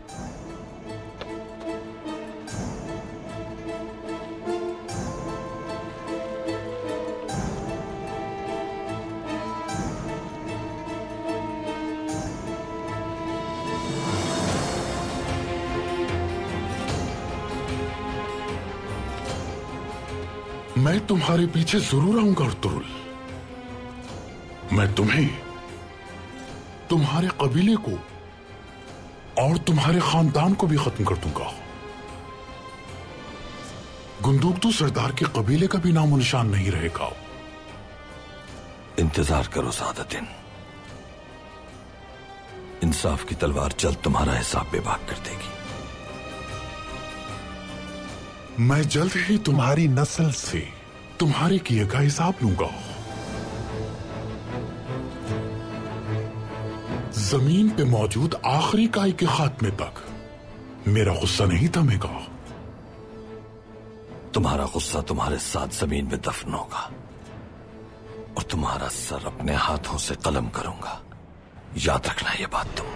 मैं तुम्हारे पीछे जरूर आऊंगा अर्तुरुल, मैं तुम्हें, तुम्हारे कबीले को और तुम्हारे खानदान को भी खत्म कर दूंगा। गुंदूकतू सरदार के कबीले का भी नामो निशान नहीं रहेगा। इंतजार करो सादतिन, इंसाफ की तलवार जल्द तुम्हारा हिसाब बेबाक कर देगी। मैं जल्द ही तुम्हारी नस्ल से तुम्हारे किए का हिसाब लूंगा। जमीन पे मौजूद आखिरी काई के खात्मे तक मेरा गुस्सा नहीं थमेगा। तुम्हारा गुस्सा तुम्हारे साथ जमीन में दफन होगा और तुम्हारा सर अपने हाथों से कलम करूंगा। याद रखना ये बात तुम।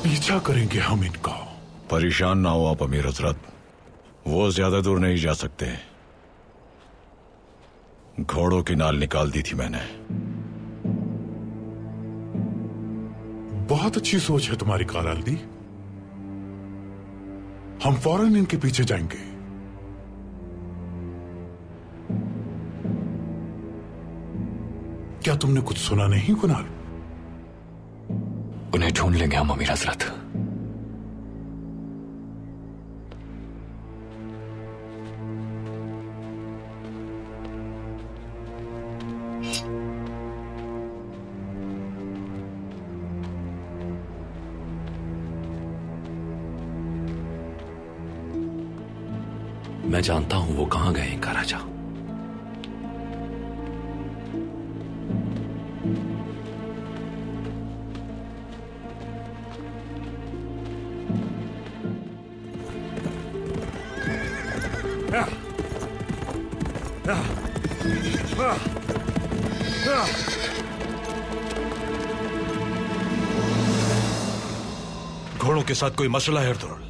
पीछा करेंगे हम इनका। परेशान ना हो आप अमीर हजरत, वो ज्यादा दूर नहीं जा सकते। घोड़ों की नाल निकाल दी थी मैंने। बहुत अच्छी सोच है तुम्हारी कालाल्दी। हम फौरन इनके पीछे जाएंगे। क्या तुमने कुछ सुना नहीं कुनाल? उन्हें ढूंढ लेंगे हम अमीर हजरत। मैं जानता हूं वो कहां गए इनका राजा। घोड़ों के साथ कोई मसला है अर्तुरुल?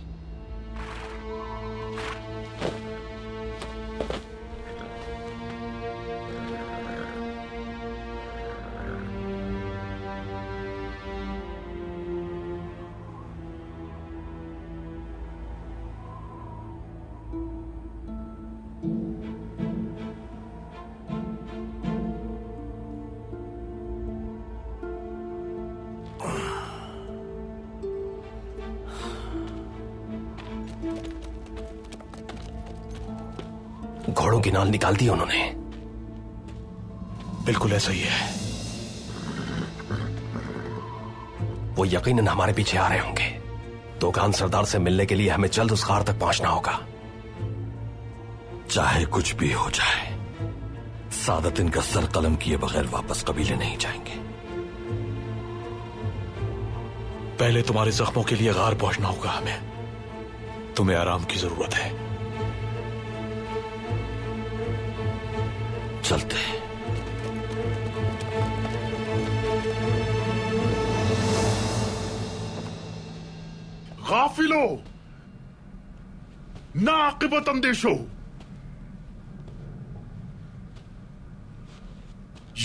घोड़ों की नाल निकाल दी उन्होंने। बिल्कुल ऐसा ही है। वो यकीनन हमारे पीछे आ रहे होंगे। दोगान सरदार से मिलने के लिए हमें जल्द उस गार तक पहुंचना होगा। चाहे कुछ भी हो जाए, सादतिन का सर कलम किए बगैर वापस कबीले नहीं जाएंगे। पहले तुम्हारे जख्मों के लिए गार पहुंचना होगा हमें। तुम्हें आराम की जरूरत है। चलते। गाफिलो, ना आकिबत अंदेशो,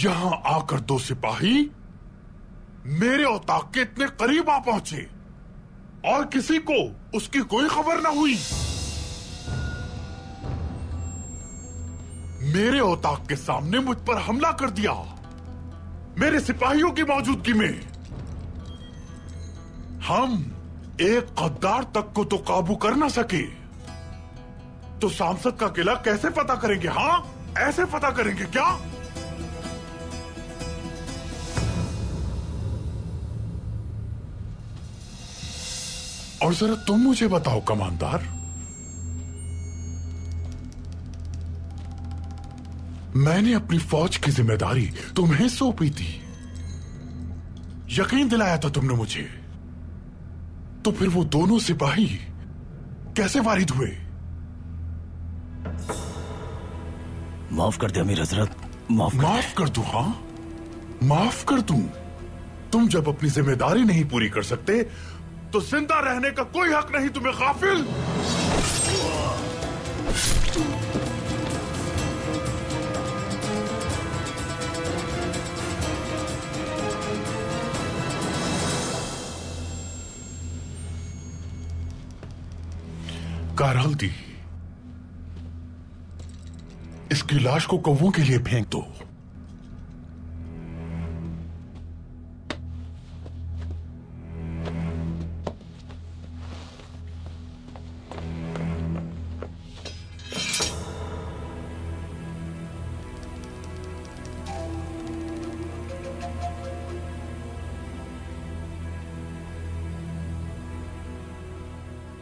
यहां आकर दो सिपाही मेरे औताक के इतने करीब आ पहुंचे और किसी को उसकी कोई खबर ना हुई। मेरे औताक के सामने मुझ पर हमला कर दिया, मेरे सिपाहियों की मौजूदगी में। हम एक गद्दार तक को तो काबू कर ना सके, तो सांसद का किला कैसे पता करेंगे? हाँ, ऐसे पता करेंगे क्या? और जरा तुम मुझे बताओ कमांडर, मैंने अपनी फौज की जिम्मेदारी तुम्हें सौंपी थी, यकीन दिलाया था तुमने मुझे, तो फिर वो दोनों सिपाही कैसे वारिद हुए? माफ कर दे अमीर हजरत, माफ कर दूं? हाँ, माफ कर दूं? तुम जब अपनी जिम्मेदारी नहीं पूरी कर सकते तो जिंदा रहने का कोई हक नहीं तुम्हें, गाफिल। कारहल दी, इसकी लाश को कौवों के लिए फेंक दो।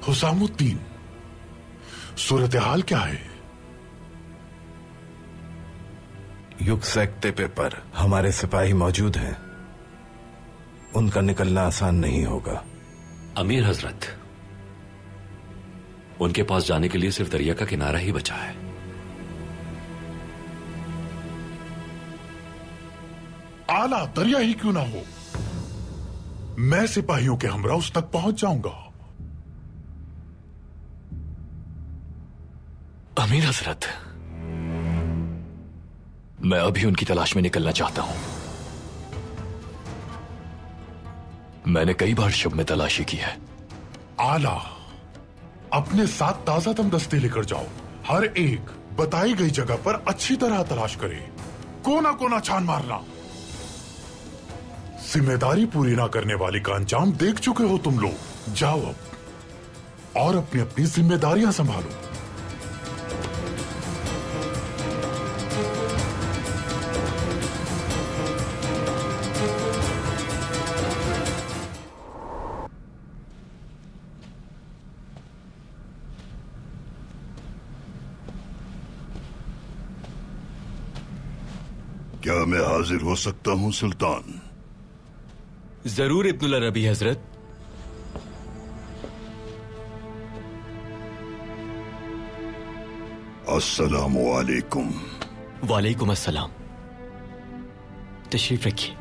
हुसामुद्दीन, सूरत हाल क्या है? युग सेक्टे पे पर हमारे सिपाही मौजूद हैं, उनका निकलना आसान नहीं होगा। अमीर हजरत, उनके पास जाने के लिए सिर्फ दरिया का किनारा ही बचा है। आला दरिया ही क्यों ना हो, मैं सिपाहियों के हमरा उस तक पहुंच जाऊंगा। अमीर हजरत, मैं अभी उनकी तलाश में निकलना चाहता हूं। मैंने कई बार शुभ में तलाशी की है। आला, अपने साथ ताजा दम दस्ते लेकर जाओ, हर एक बताई गई जगह पर अच्छी तरह तलाश करे, कोना कोना छान मारना। जिम्मेदारी पूरी ना करने वाली का अंजाम देख चुके हो तुम लोग। जाओ अब और अपनी अपनी जिम्मेदारियां संभालो। क्या मैं हाजिर हो सकता हूं सुल्तान? जरूर इब्नुल अरबी हजरत। अस्सलामु अलैकुम। वालेकुम अस्सलाम। तशरीफ रखिए।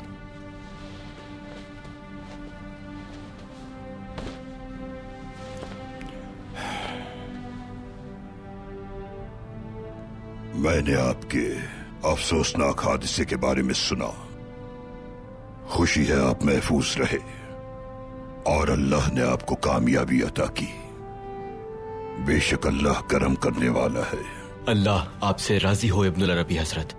मैंने आपके अफसोसनाक हादसे के बारे में सुना। खुशी है आप महफूज रहे और अल्लाह ने आपको कामयाबी अता की। बेशक अल्लाह करम करने वाला है। अल्लाह आपसे राजी हो इब्नुल अरबी हजरत।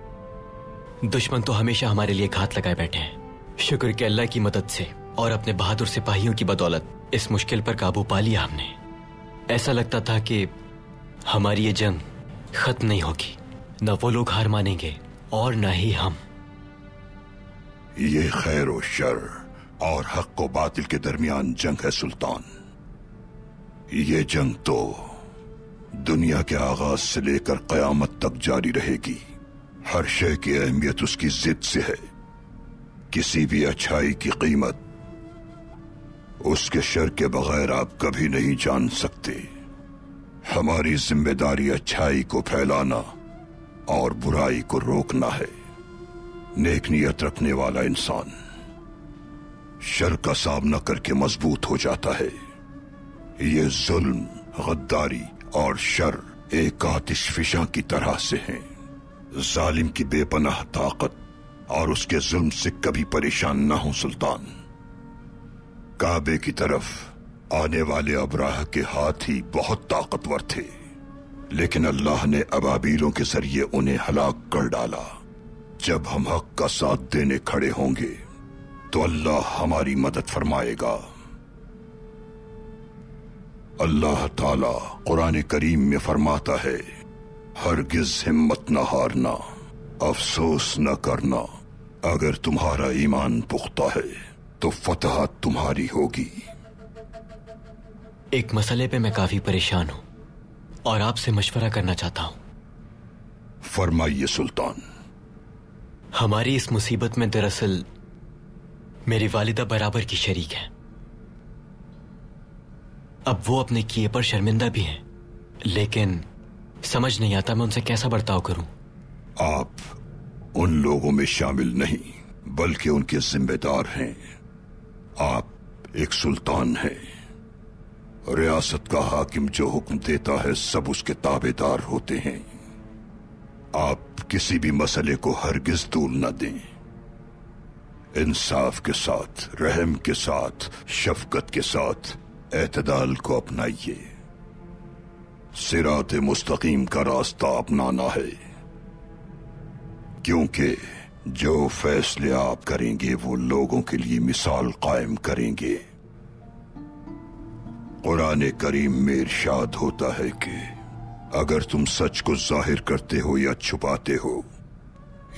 दुश्मन तो हमेशा हमारे लिए घात लगाए बैठे हैं। शुक्र कि अल्लाह की मदद से और अपने बहादुर सिपाहियों की बदौलत इस मुश्किल पर काबू पा लिया हमने। ऐसा लगता था कि हमारी ये जंग खत्म नहीं होगी, न वो लोग हार मानेंगे और न ही हम। ये खैर और शर और हक व बातिल के दरमियान जंग है सुल्तान। ये जंग तो दुनिया के आगाज से लेकर कयामत तक जारी रहेगी। हर शय की अहमियत उसकी जिद से है। किसी भी अच्छाई की कीमत उसके शर के बगैर आप कभी नहीं जान सकते। हमारी जिम्मेदारी अच्छाई को फैलाना और बुराई को रोकना है। नेक नियत रखने वाला इंसान शर का सामना करके मजबूत हो जाता है। ये जुल्म, गद्दारी और शर एक आतिश फिशा की तरह से हैं। जालिम की बेपनाह ताकत और उसके जुल्म से कभी परेशान ना हो सुल्तान। काबे की तरफ आने वाले अबराह के हाथी बहुत ताकतवर थे, लेकिन अल्लाह ने अबाबीलों के जरिए उन्हें हलाक कर डाला। जब हम हक का साथ देने खड़े होंगे तो अल्लाह हमारी मदद फरमाएगा। अल्लाह ताला कुरान करीम में फरमाता है, हरगिज हिम्मत न हारना, अफसोस न करना। अगर तुम्हारा ईमान पुख्ता है तो फतह तुम्हारी होगी। एक मसले पे मैं काफी परेशान हूं और आपसे मशवरा करना चाहता हूं। फरमाइए सुल्तान। हमारी इस मुसीबत में दरअसल मेरी वालिदा बराबर की शरीक है। अब वो अपने किए पर शर्मिंदा भी हैं, लेकिन समझ नहीं आता मैं उनसे कैसा बर्ताव करूं। आप उन लोगों में शामिल नहीं बल्कि उनके जिम्मेदार हैं। आप एक सुल्तान हैं। रियासत का हाकिम जो हुक्म देता है सब उसके ताबेदार होते हैं। आप किसी भी मसले को हरगिज तूल न दें। इंसाफ के साथ, रहम के साथ, शफकत के साथ एतदाल को अपनाइए। सिरात मुस्तकीम का रास्ता अपनाना है, क्योंकि जो फैसले आप करेंगे वो लोगों के लिए मिसाल कायम करेंगे। कुरान करीम में इरशाद होता है कि अगर तुम सच को जाहिर करते हो या छुपाते हो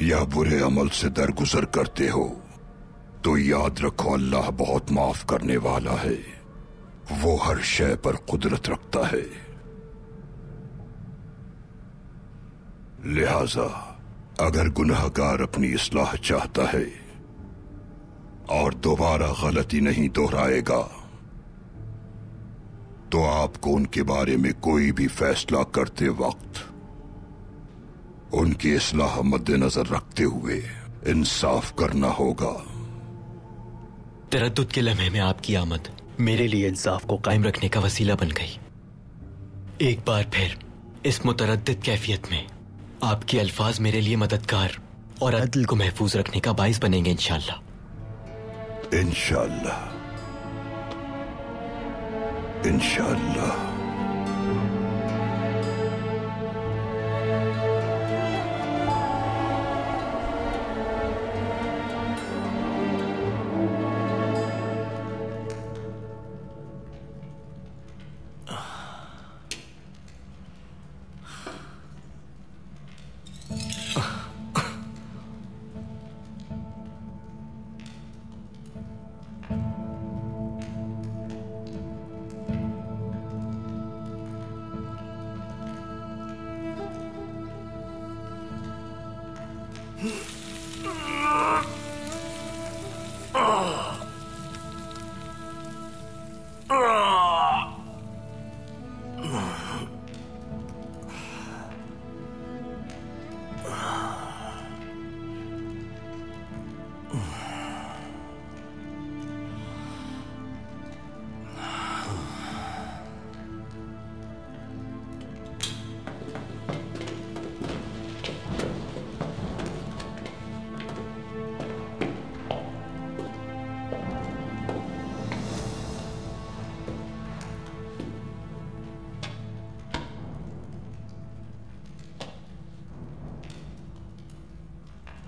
या बुरे अमल से दरगुजर करते हो तो याद रखो अल्लाह बहुत माफ करने वाला है। वो हर शय पर कुदरत रखता है। लिहाजा अगर गुनहगार अपनी इस्लाह चाहता है और दोबारा गलती नहीं दोहराएगा तो आपको उनके बारे में कोई भी फैसला करते वक्त उनकी इस्लाह मद्देनजर रखते हुए इंसाफ करना होगा। तरद्दुद के लम्हे में आपकी आमद मेरे लिए इंसाफ को कायम रखने का वसीला बन गई। एक बार फिर इस मुतरद्दिद कैफियत में आपके अल्फाज मेरे लिए मददगार और अदल को महफूज रखने का बाइस बनेंगे इंशाअल्लाह। इंशाअल्लाह, इंशाअल्लाह।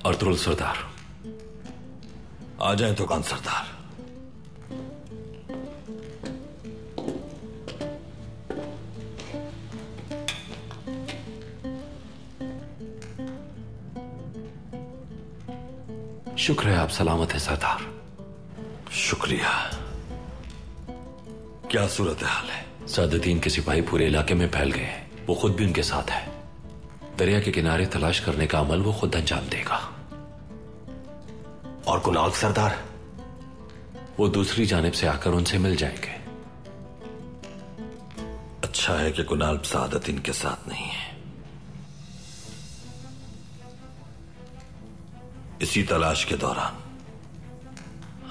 अर्तुरुल सरदार, आ जाए तुगान सरदार। शुक्र है आप सलामत हैं सरदार। शुक्रिया। क्या सूरत हाल है? सादतीन के सिपाही पूरे इलाके में फैल गए हैं। वो खुद भी उनके साथ है। दरिया के किनारे तलाश करने का अमल वो खुद अंजाम देगा। और कुनाल सरदार? वो दूसरी जानिब से आकर उनसे मिल जाएंगे। अच्छा है कि कुनाल सादतीन के साथ नहीं है। इसी तलाश के दौरान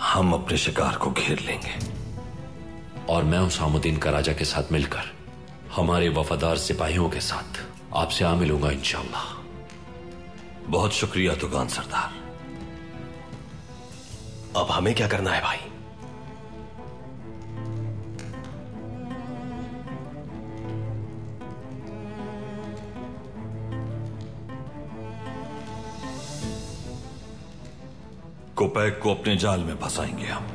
हम अपने शिकार को घेर लेंगे। और मैं उसामुद्दीन का राजा के साथ मिलकर हमारे वफादार सिपाहियों के साथ आपसे आ मिलूंगा इंशाअल्लाह। बहुत शुक्रिया तुगान सरदार। अब हमें क्या करना है भाई? कोपैक को अपने जाल में फंसाएंगे हम।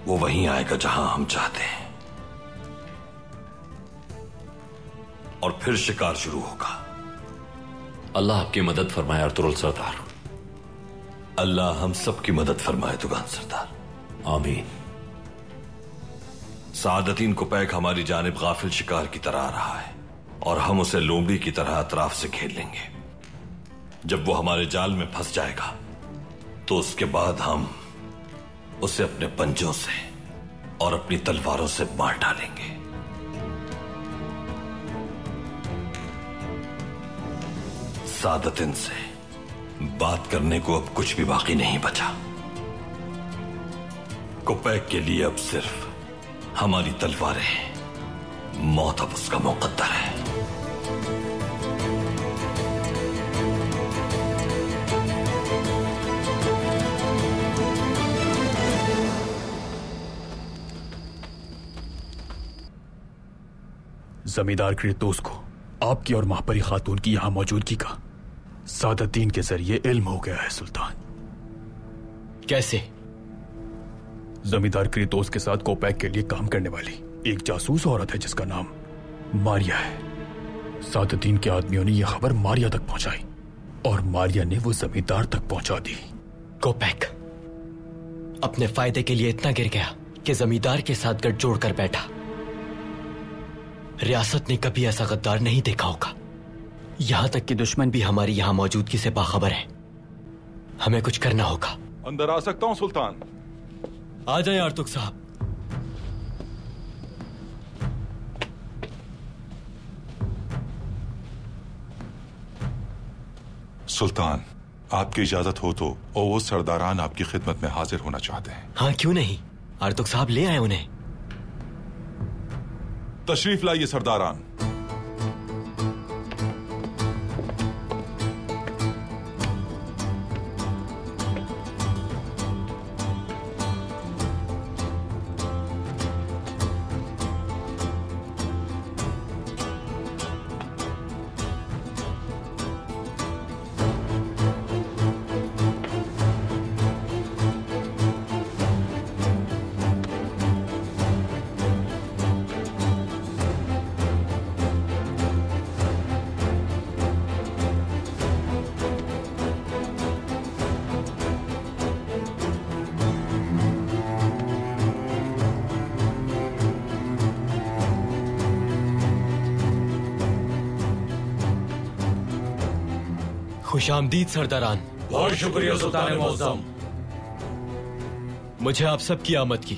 वो वहीं आएगा जहां हम चाहते हैं और फिर शिकार शुरू होगा। अल्लाह आपकी मदद फरमाए अर्तुरुल सरदार। अल्लाह हम सबकी मदद फरमाए तुगान सरदार। आमीन। सादतीन कोपैक हमारी जानिब गाफिल शिकार की तरह आ रहा है। और हम उसे लोमड़ी की तरह अतराफ से घेर लेंगे। जब वो हमारे जाल में फंस जाएगा तो उसके बाद हम उसे अपने पंजों से और अपनी तलवारों से मार डालेंगे। सादतिन से बात करने को अब कुछ भी बाकी नहीं बचा। कोपैक के लिए अब सिर्फ हमारी तलवारें, मौत अब उसका मुकद्दर है। जमींदार क्रेतोस को आपकी और महापरी खातून की यहां मौजूदगी का सादतीन के जरिए इल्म हो गया है सुल्तान। कैसे? जमींदार क्रेतोस के साथ कोपैक के लिए काम करने वाली एक जासूस औरत है जिसका नाम मारिया है। सादतीन के आदमियों ने यह खबर मारिया तक पहुंचाई और मारिया ने वो जमींदार तक पहुंचा दी। कोपैक अपने फायदे के लिए इतना गिर गया कि जमींदार के साथ गठजोड़ कर बैठा। रियासत ने कभी ऐसा गद्दार नहीं देखा होगा। यहां तक कि दुश्मन भी हमारी यहां मौजूदगी से बाखबर है। हमें कुछ करना होगा। अंदर आ सकता हूं सुल्तान? आ जाए आर्तुक साहब। सुल्तान, आपकी इजाजत हो तो वो सरदारान आपकी खिदमत में हाजिर होना चाहते हैं। हाँ, क्यों नहीं। आर्तुक साहब ले आए उन्हें। तशरीफ लाइए सरदारान। खुशामदीद सरदारान। बहुत शुक्रिया सुल्तान मौज़म। मुझे आप सब की आमद की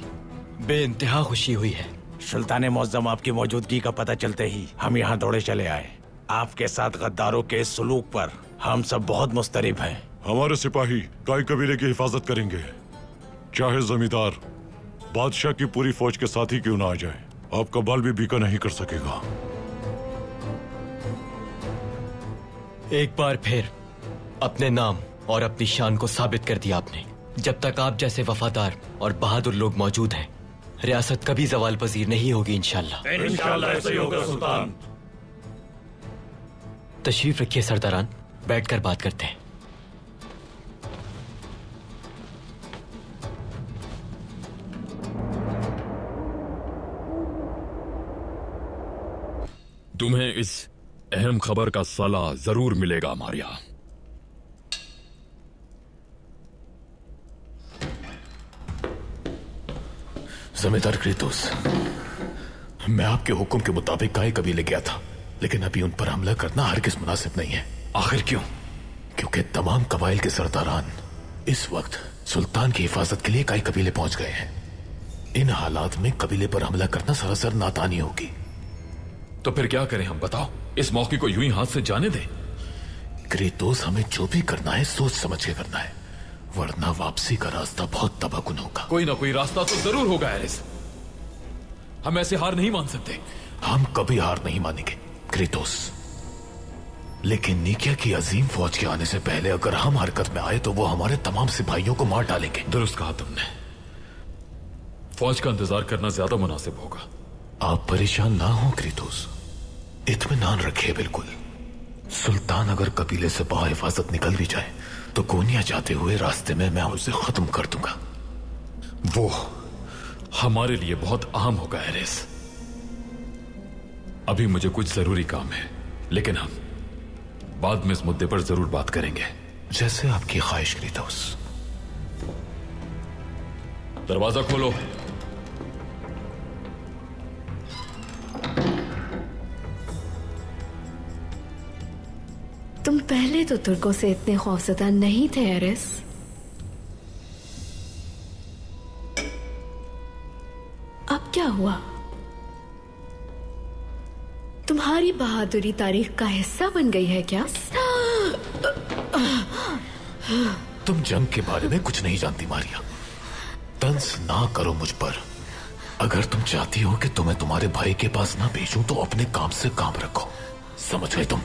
बेइंतहा खुशी हुई है। सुल्तान मौज़म, आपकी मौजूदगी का पता चलते ही हम यहाँ दौड़े चले आए। आपके साथ गद्दारों के इस सुलूक पर हम सब बहुत मुस्तरिब हैं। हमारे सिपाही काई कबीले की हिफाजत करेंगे, चाहे जमींदार बादशाह की पूरी फौज के साथ ही क्यों ना आ जाए। आपका बाल भी बीका नहीं कर सकेगा। एक बार फिर अपने नाम और अपनी शान को साबित कर दिया आपने। जब तक आप जैसे वफादार और बहादुर लोग मौजूद हैं, रियासत कभी जवाल पजीर नहीं होगी इंशाल्लाह। इंशाल्लाह ऐसा ही होगा सुल्तान। तशरीफ रखिए सरदारान, बैठकर बात करते हैं। तुम्हें इस अहम खबर का सला जरूर मिलेगा मारिया। जमींदार क्रेतोस, मैं आपके हुक्म के मुताबिक काई कबीले गया था, लेकिन अभी उन पर हमला करना हरगिज़ मुनासिब नहीं है। आखिर क्यों? क्योंकि तमाम कबाइल के सरदारान इस वक्त सुल्तान की हिफाजत के लिए काई कबीले पहुंच गए हैं। इन हालात में कबीले पर हमला करना सरासर नादानी होगी। तो फिर क्या करें हम, बताओ। इस मौके को यूं ही हाथ से जाने दें? क्रेतोस, हमें जो भी करना है सोच समझ के करना है, वरना वापसी का रास्ता बहुत तबाहकुन होगा। कोई ना कोई रास्ता तो जरूर होगा एरिस। हम ऐसे हार नहीं मान सकते। हम कभी हार नहीं मानेंगे क्रेतोस, लेकिन निकिया की अजीम फौज के आने से पहले अगर हम हरकत में आए तो वो हमारे तमाम सिपाहियों को मार डालेंगे। दुरुस्त कहा तुमने। फौज का इंतजार करना ज्यादा मुनासिब होगा। आप परेशान ना हो क्रेतोस, इत्मीनान रखिए। बिल्कुल, सुल्तान अगर कबीले से बाहर हिफाजत निकल भी जाए तो गोनिया जाते हुए रास्ते में मैं उसे खत्म कर दूंगा। वो हमारे लिए बहुत अहम होगा एरिस। अभी मुझे कुछ जरूरी काम है, लेकिन हम बाद में इस मुद्दे पर जरूर बात करेंगे। जैसे आपकी ख्वाहिश क्रेतोस। दरवाजा खोलो। पहले तो तुर्कों से इतने खौफजदा नहीं थे एरिस। अब क्या हुआ? तुम्हारी बहादुरी तारीख का हिस्सा बन गई है क्या? तुम जंग के बारे में कुछ नहीं जानती मारिया। तंस ना करो मुझ पर। अगर तुम चाहती हो कि तुम्हें तुम्हारे भाई के पास ना भेजूं तो अपने काम से काम रखो, समझ गए तुम?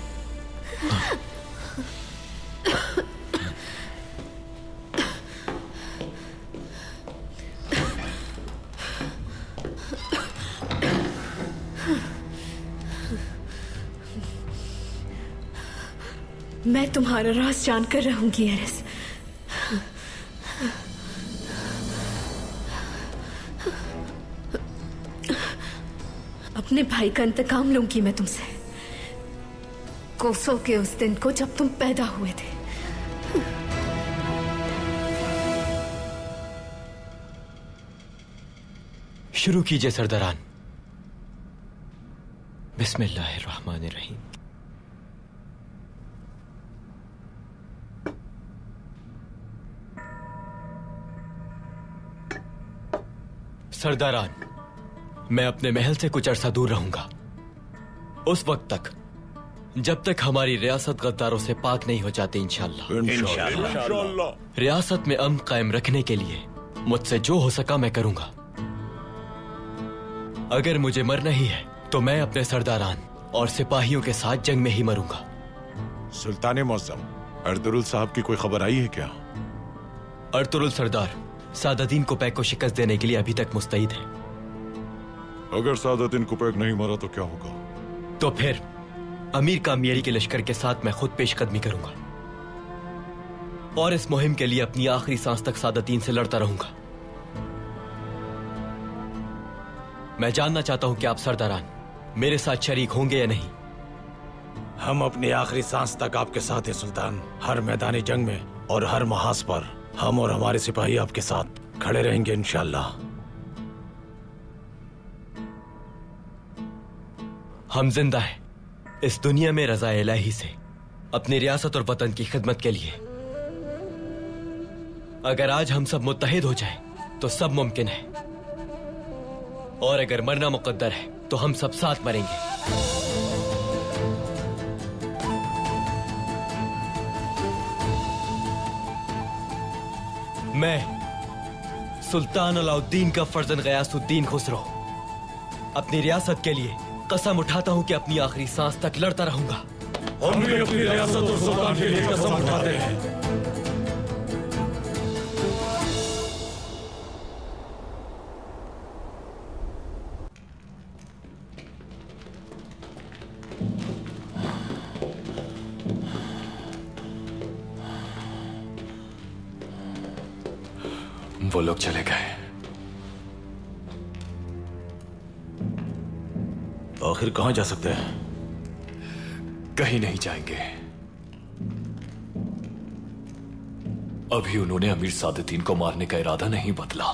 मैं तुम्हारा राज जानकर रहूंगी एरिस। अपने भाई का इंतकाम लूंगी मैं तुमसे, कोसों के उस दिन को जब तुम पैदा हुए थे। शुरू कीजिए सरदारान। बिस्मिल्लाहिर्रहमानिर्रहीम। सरदारान, मैं अपने महल से कुछ अरसा दूर रहूंगा। उस वक्त तक जब तक हमारी रियासत गद्दारों से पाक नहीं हो जाती, इंशाअल्लाह। रियासत में अमन कायम रखने के लिए मुझसे जो हो सका मैं करूंगा। अगर मुझे मरना ही है तो मैं अपने सरदारान और सिपाहियों के साथ जंग में ही मरूंगा। सुल्तान मौसम, अर्तुरुल साहब की कोई खबर आई है क्या? अर्तुरुल सरदार सादुद्दीन कुपैक को शिकस्त देने के लिए अभी तक मुस्तैद है। अगर सादुद्दीन कुपैक नहीं मरा तो क्या होगा? तो फिर अमीर कामियरी के लश्कर के साथ मैं खुद पेशकदमी करूंगा और इस मुहिम के लिए अपनी आखिरी सांस तक सादुद्दीन से लड़ता रहूंगा। मैं जानना चाहता हूं कि आप सरदारान मेरे साथ शरीक होंगे या नहीं। हम अपनी आखिरी सांस तक आपके साथ हैं सुल्तान। हर मैदानी जंग में और हर महाज पर हम और हमारे सिपाही आपके साथ खड़े रहेंगे इंशाअल्लाह। हम जिंदा हैं इस दुनिया में रज़ा इलाही से अपनी रियासत और वतन की खिदमत के लिए। अगर आज हम सब मुत्तहिद हो जाएं तो सब मुमकिन है, और अगर मरना मुकद्दर है तो हम सब साथ मरेंगे। मैं सुल्तान अलाउद्दीन का फर्जंद गयासुद्दीन खुसरो अपनी रियासत के लिए कसम उठाता हूं कि अपनी आखिरी सांस तक लड़ता रहूंगा। हम भी अपनी रियासत और सुल्तान के लिए कसम उठाते हैं। वो लोग चले गए। आखिर कहां जा सकते हैं? कहीं नहीं जाएंगे। अभी उन्होंने अमीर सादुद्दीन को मारने का इरादा नहीं बदला।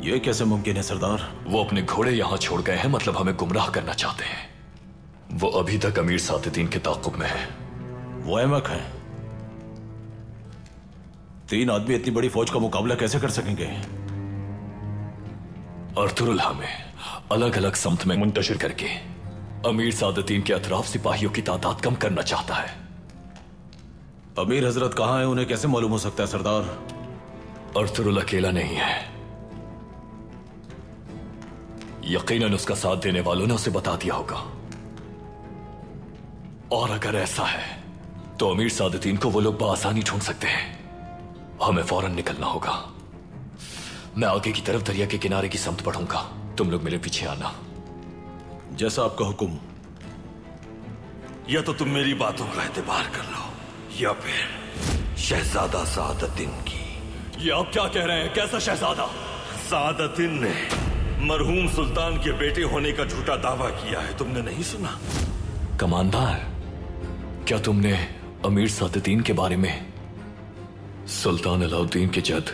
यह कैसे मुमकिन है सरदार? वो अपने घोड़े यहां छोड़ गए हैं, मतलब हमें गुमराह करना चाहते हैं। वो अभी तक अमीर सादुद्दीन के ताक़ुब में है। वो अहमक है। 3 आदमी इतनी बड़ी फौज का मुकाबला कैसे कर सकेंगे? अर्तुरुल हमें अलग अलग समत में मुंतशिर करके अमीर सादुद्दीन के अतराफ सिपाहियों की तादाद कम करना चाहता है। अमीर हजरत कहां है, उन्हें कैसे मालूम हो सकता है सरदार? अर्तुरुल अकेला नहीं है। यकीनन उसका साथ देने वालों ने उसे बता दिया होगा। और अगर ऐसा है तो अमीर सादुद्दीन को वो लोग बआसानी ढूंढ सकते हैं। हमें फौरन निकलना होगा। मैं आगे की तरफ दरिया के किनारे की समत बढ़ूंगा, तुम लोग मेरे पीछे आना। जैसा आपका हुक्म। या तो तुम मेरी बातों का एतबार कर लो या फिर शहजादा सादुद्दीन की। ये आप क्या कह रहे हैं? कैसा शहजादा? सादुद्दीन ने मरहूम सुल्तान के बेटे होने का झूठा दावा किया है, तुमने नहीं सुना? कमांडर, क्या तुमने अमीर सादुद्दीन के बारे में सुल्तान अलाउद्दीन के जद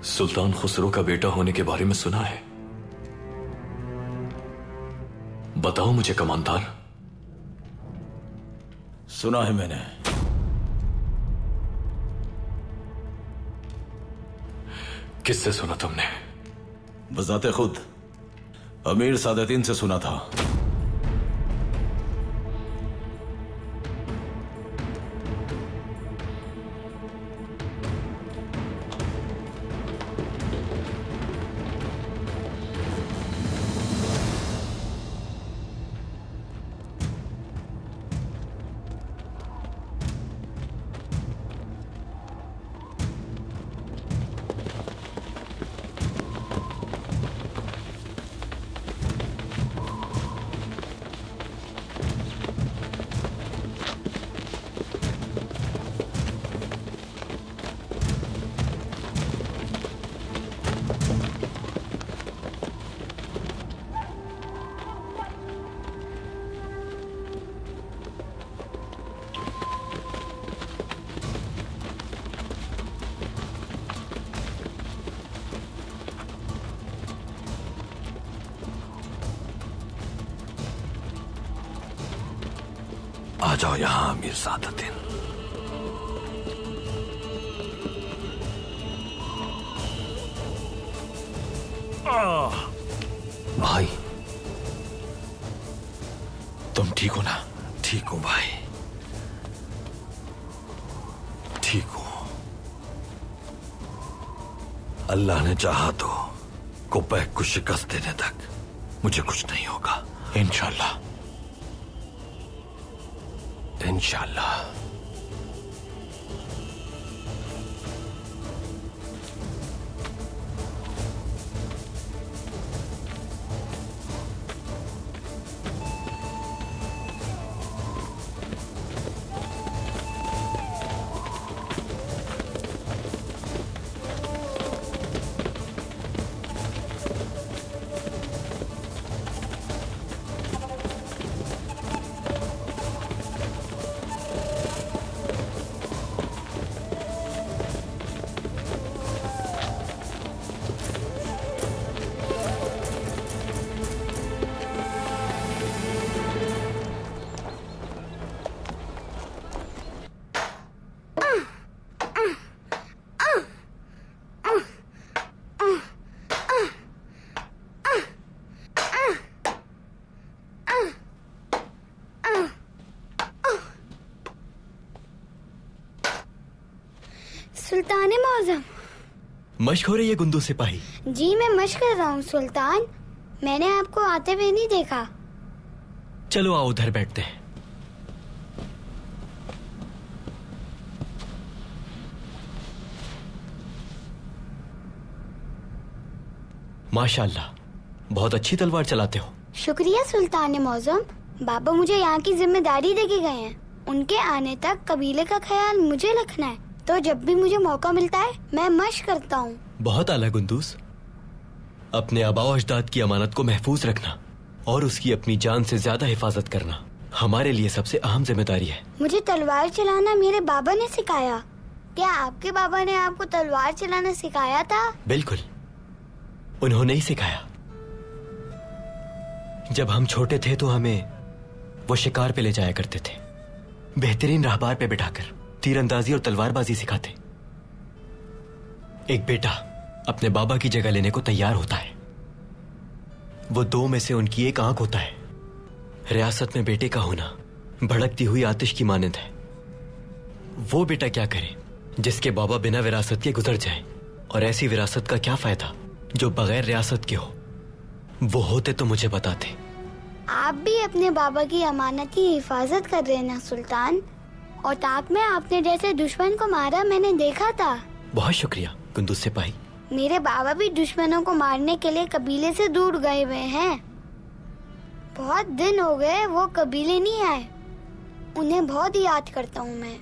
सुल्तान खुसरो का बेटा होने के बारे में सुना है? बताओ मुझे कमांडर। सुना है मैंने, किससे सुना तुमने? बजाते खुद अमीर सादतीन से सुना था। आ जाओ यहां अमीर सादतीन। भाई तुम ठीक हो ना? ठीक हूं भाई, ठीक हूं। अल्लाह ने चाहा तो कोपैक को शिकस्त देने तक मुझे कुछ नहीं होगा। इंशाल्लाह। इंशाल्लाह। सुल्तान मौजम। मश्क हो रही है गुंदू सिपाही? जी मैं मश्क कर रहा हूँ सुल्तान, मैंने आपको आते हुए नहीं देखा। चलो आओ उधर बैठते हैं। माशाल्लाह, बहुत अच्छी तलवार चलाते हो। शुक्रिया सुल्तान मौजम, बाबा मुझे यहाँ की जिम्मेदारी देके गए हैं। उनके आने तक कबीले का ख्याल मुझे रखना है, तो जब भी मुझे मौका मिलता है मैं मश्क करता हूँ। बहुत आला गुंदूस, अपने आबाओ अजदाद की अमानत को महफूज रखना और उसकी अपनी जान से ज्यादा हिफाजत करना हमारे लिए सबसे अहम जिम्मेदारी है। मुझे तलवार चलाना मेरे बाबा ने सिखाया। क्या आपके बाबा ने आपको तलवार चलाना सिखाया था? बिल्कुल, उन्होंने ही सिखाया। जब हम छोटे थे तो हमें वो शिकार पे ले जाया करते थे, बेहतरीन राहबार पे बिठाकर तीरंदाजी और तलवारबाजी सिखाते। एक बेटा अपने बाबा की जगह लेने को तैयार होता है, वो दो में से उनकी एक आंख होता है। रियासत में बेटे का होना भड़कती हुई आतिश की मानंद है। वो बेटा क्या करे जिसके बाबा बिना विरासत के गुजर जाएं, और ऐसी विरासत का क्या फायदा जो बगैर रियासत के हो। वो होते तो मुझे बताते। आप भी अपने बाबा की अमानत की हिफाजत कर रहे हैं ना सुल्तान, और ताक में आपने जैसे दुश्मन को मारा मैंने देखा था। बहुत शुक्रिया गुंदूस सिपाही। मेरे बाबा भी दुश्मनों को मारने के लिए कबीले से दूर गए हुए हैं। बहुत दिन हो गए वो कबीले नहीं आए। उन्हें बहुत याद करता हूँ मैं,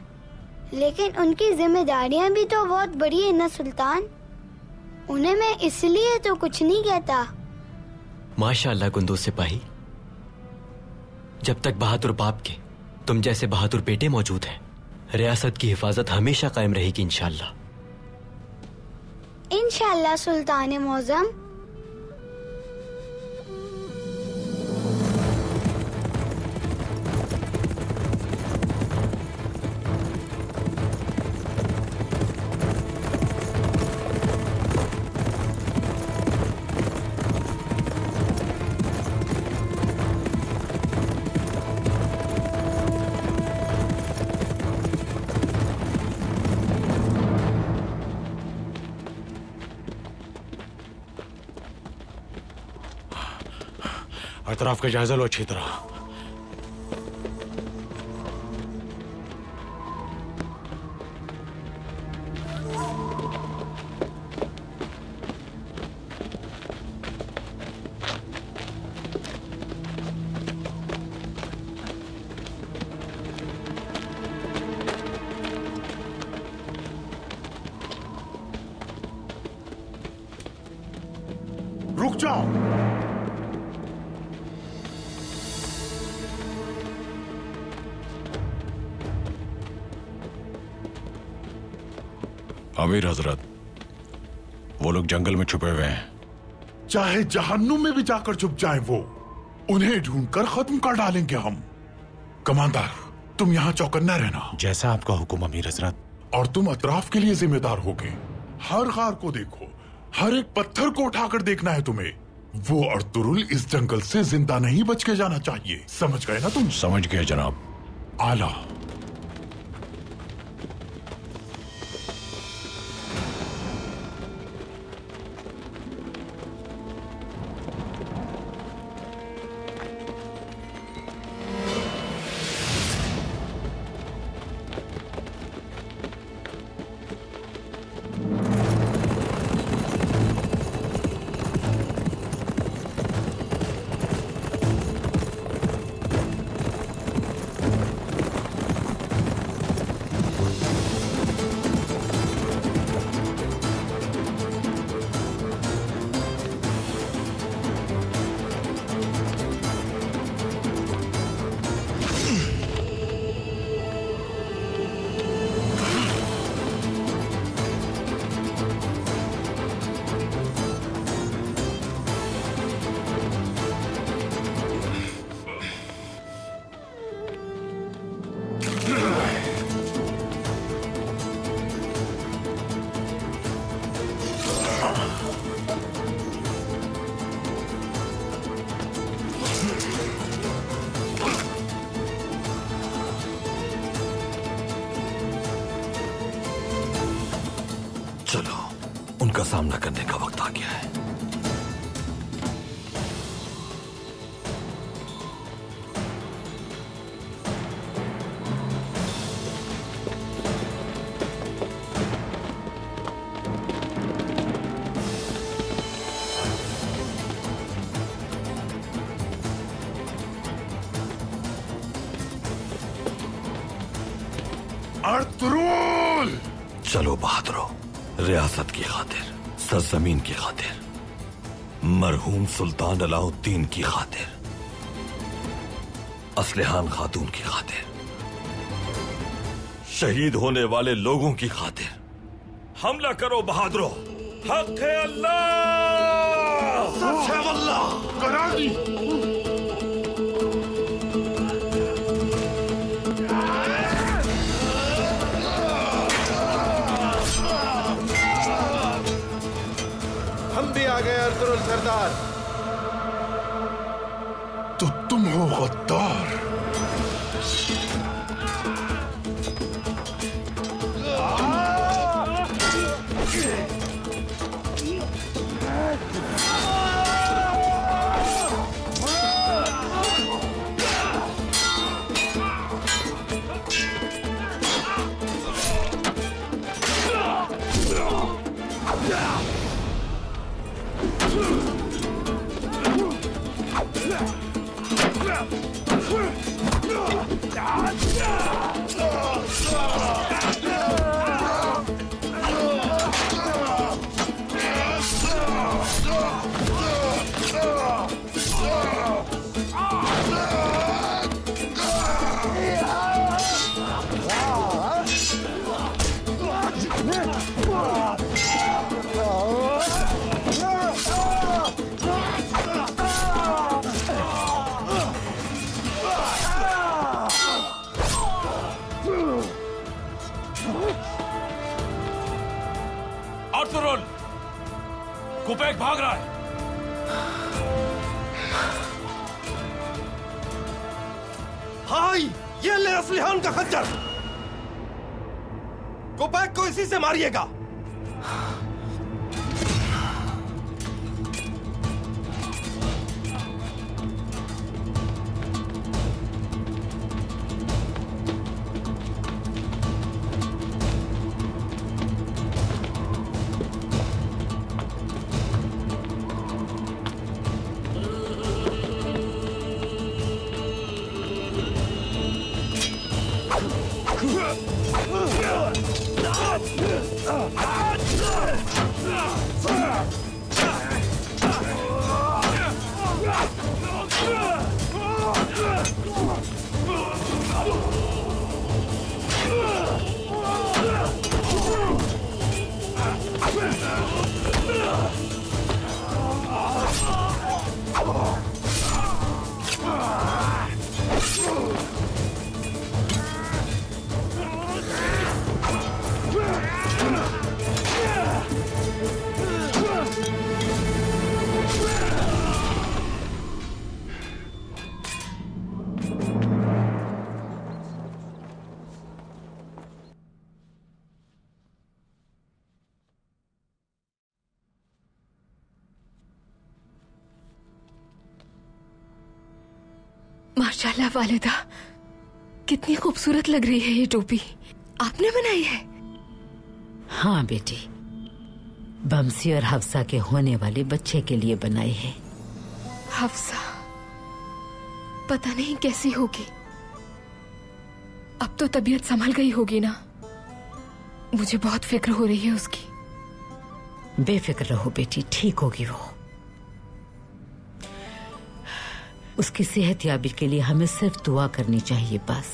लेकिन उनकी जिम्मेदारियाँ भी तो बहुत बड़ी है ना सुल्तान। उन्हें मैं इसलिए तो कुछ नहीं कहता। माशाअल्लाह गुंदूस सिपाही, जब तक बहादुर बाप के तुम जैसे बहादुर बेटे मौजूद हैं, रियासत की हिफाजत हमेशा कायम रहेगी इंशाअल्लाह। इंशाअल्लाह सुल्तान मौजम। अतराफ का जायजा लो अच्छी तरह। रुक जाओ। अमीर हजरत, वो लोग जंगल में छुपे हुए हैं। चाहे जहन्नुम में भी जाकर छुप जाएं वो, उन्हें ढूंढकर खत्म कर डालेंगे हम। कमांडर, तुम यहाँ चौकन्ना रहना। जैसा आपका हुक्म अमीर हजरत। और तुम अतराफ के लिए जिम्मेदार होगे। हर गार को देखो, हर एक पत्थर को उठाकर देखना है तुम्हें। वो अर्तुरुल इस जंगल से जिंदा नहीं बच के जाना चाहिए। समझ गए ना तुम? समझ गए जनाब। आला। चलो, उनका सामना करने का वक्त आ गया है। अर्तुरुल! चलो बहादुरों, रियासत की खातिर, सरजमीन की खातिर, मरहूम सुल्तान अलाउद्दीन की खातिर, असलहान खातून की खातिर, शहीद होने वाले लोगों की खातिर हमला करो बहादुरों। हक है अल्लाह, सच है वल्लाह। करा दी। हम भी आ गए अर्तुरुल सरदार। तो तुम हो गद्दार। अर्तुरुल, कुबैक भाग रहा है। हाय, ये ले असलहान का खच्चर। कुबैक को इसी से मारिएगा। माशाल्लाह वालिदा, कितनी खूबसूरत लग रही है ये टोपी। आपने बनाई है? हाँ बेटी, बमसी और हफ्सा के होने वाले बच्चे के लिए बनाई है। हफ्सा पता नहीं कैसी होगी। अब तो तबीयत संभल गई होगी ना? मुझे बहुत फिक्र हो रही है उसकी। बेफिक्र रहो बेटी, ठीक होगी वो। उसकी सेहत याबी के लिए हमें सिर्फ दुआ करनी चाहिए बस।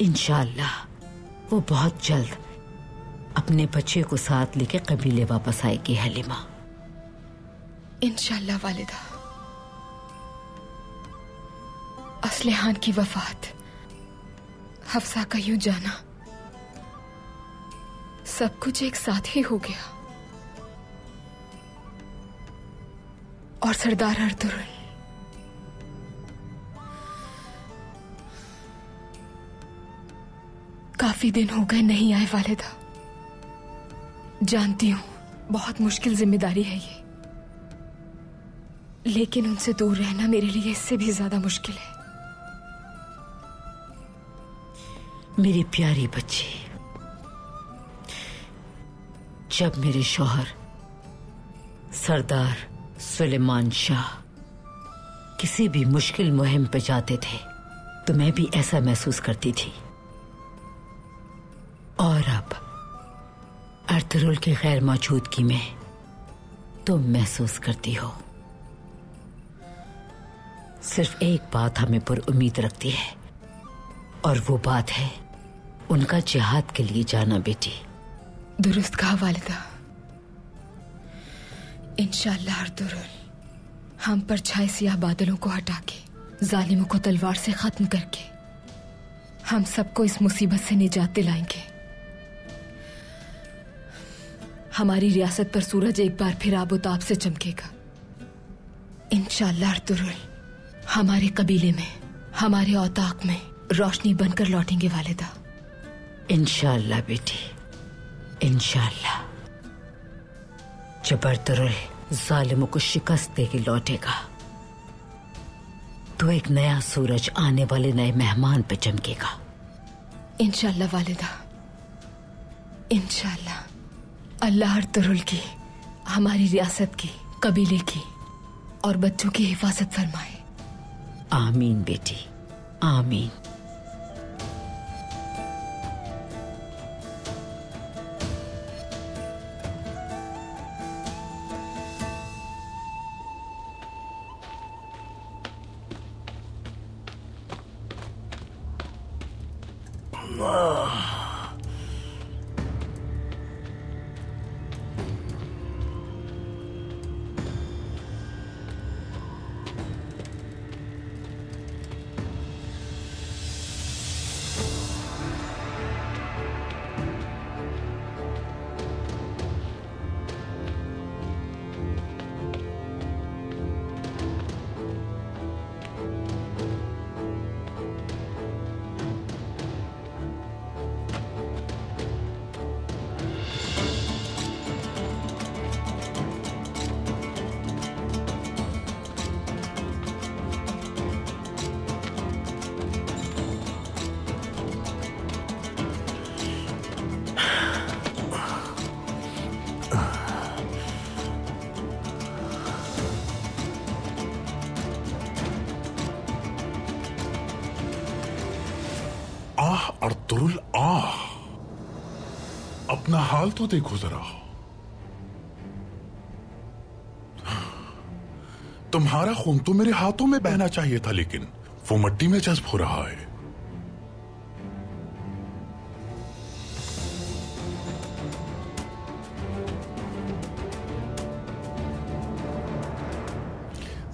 इंशाअल्लाह वो बहुत जल्द अपने बच्चे को साथ लेके कबीले वापस आएगी हलीमा। इंशाअल्लाह वालिदा। असलहान की वफात, हफ्सा का यूं जाना, सब कुछ एक साथ ही हो गया। और सरदार अर्तुरुल, काफी दिन हो गए नहीं आए वालिदा। जानती हूं बहुत मुश्किल जिम्मेदारी है ये, लेकिन उनसे दूर रहना मेरे लिए इससे भी ज्यादा मुश्किल है। मेरी प्यारी बच्ची, जब मेरे शौहर सरदार सुलेमान शाह किसी भी मुश्किल मुहिम पे जाते थे तो मैं भी ऐसा महसूस करती थी। और अब अर्तुरुल की गैर मौजूदगी में तुम महसूस करती हो। सिर्फ एक बात हमें पर उम्मीद रखती है, और वो बात है उनका जिहाद के लिए जाना। बेटी दुरुस्त कहा वालिदा। इंशाअल्लाह अर्तुरुल हम पर छाए सियाह बादलों को हटा के, जालिमों को तलवार से खत्म करके हम सबको इस मुसीबत से निजात दिलाएंगे। हमारी रियासत पर सूरज एक बार फिर आबोताब से चमकेगा। इंशाअल्लाह अर्तुरुल हमारे कबीले में, हमारे औताक में रोशनी बनकर लौटेंगे वालिदा। इंशाअल्लाह बेटी, इंशाअल्लाह। जब अर्तुरुल जालिमों को शिकस्त देके लौटेगा तो एक नया सूरज आने वाले नए मेहमान पे चमकेगा। इंशाअल्लाह वालिदा, इंशाअल्लाह। अल्लाह अर्तुरुल की, हमारी रियासत की, कबीले की और बच्चों की हिफाजत फरमाए। आमीन बेटी, आमीन। अर्तुरुल आह, अपना हाल तो देखो जरा। तुम्हारा खून तो मेरे हाथों में बहना चाहिए था, लेकिन वो मिट्टी में जज्ब हो रहा है।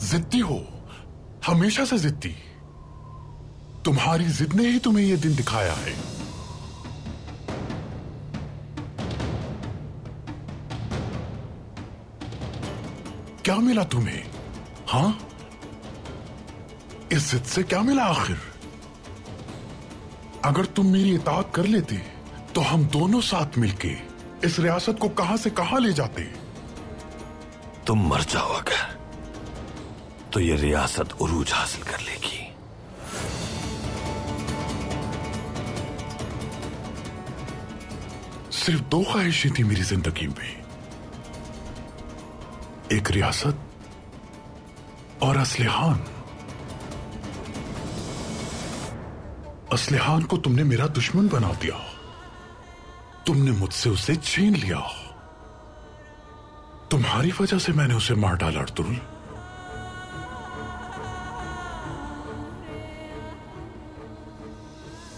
जिद्दी हो, हमेशा से जिद्दी। तुम्हारी जिद ने ही तुम्हें यह दिन दिखाया है। क्या मिला तुम्हें? हाँ, इस जिद से क्या मिला आखिर? अगर तुम मेरी इताअत कर लेते तो हम दोनों साथ मिलके इस रियासत को कहां से कहां ले जाते। तुम मर जाओ अगर तो ये रियासत उरूज हासिल कर लेगी। सिर्फ 2 ख्वाहिशें थी मेरी जिंदगी में, एक रियासत और असलिहान। असलिहान को तुमने मेरा दुश्मन बना दिया, तुमने मुझसे उसे छीन लिया। तुम्हारी वजह से मैंने उसे मार डाला अर्तुरुल।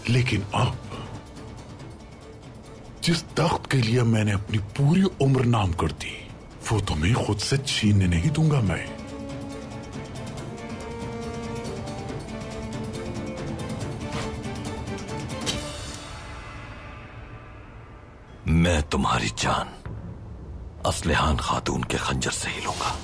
लेकिन अब जिस तख्त के लिए मैंने अपनी पूरी उम्र नाम कर दी, वो तुम्हें खुद से छीनने नहीं दूंगा। मैं तुम्हारी जान असलिहान खातून के खंजर से ही लूंगा।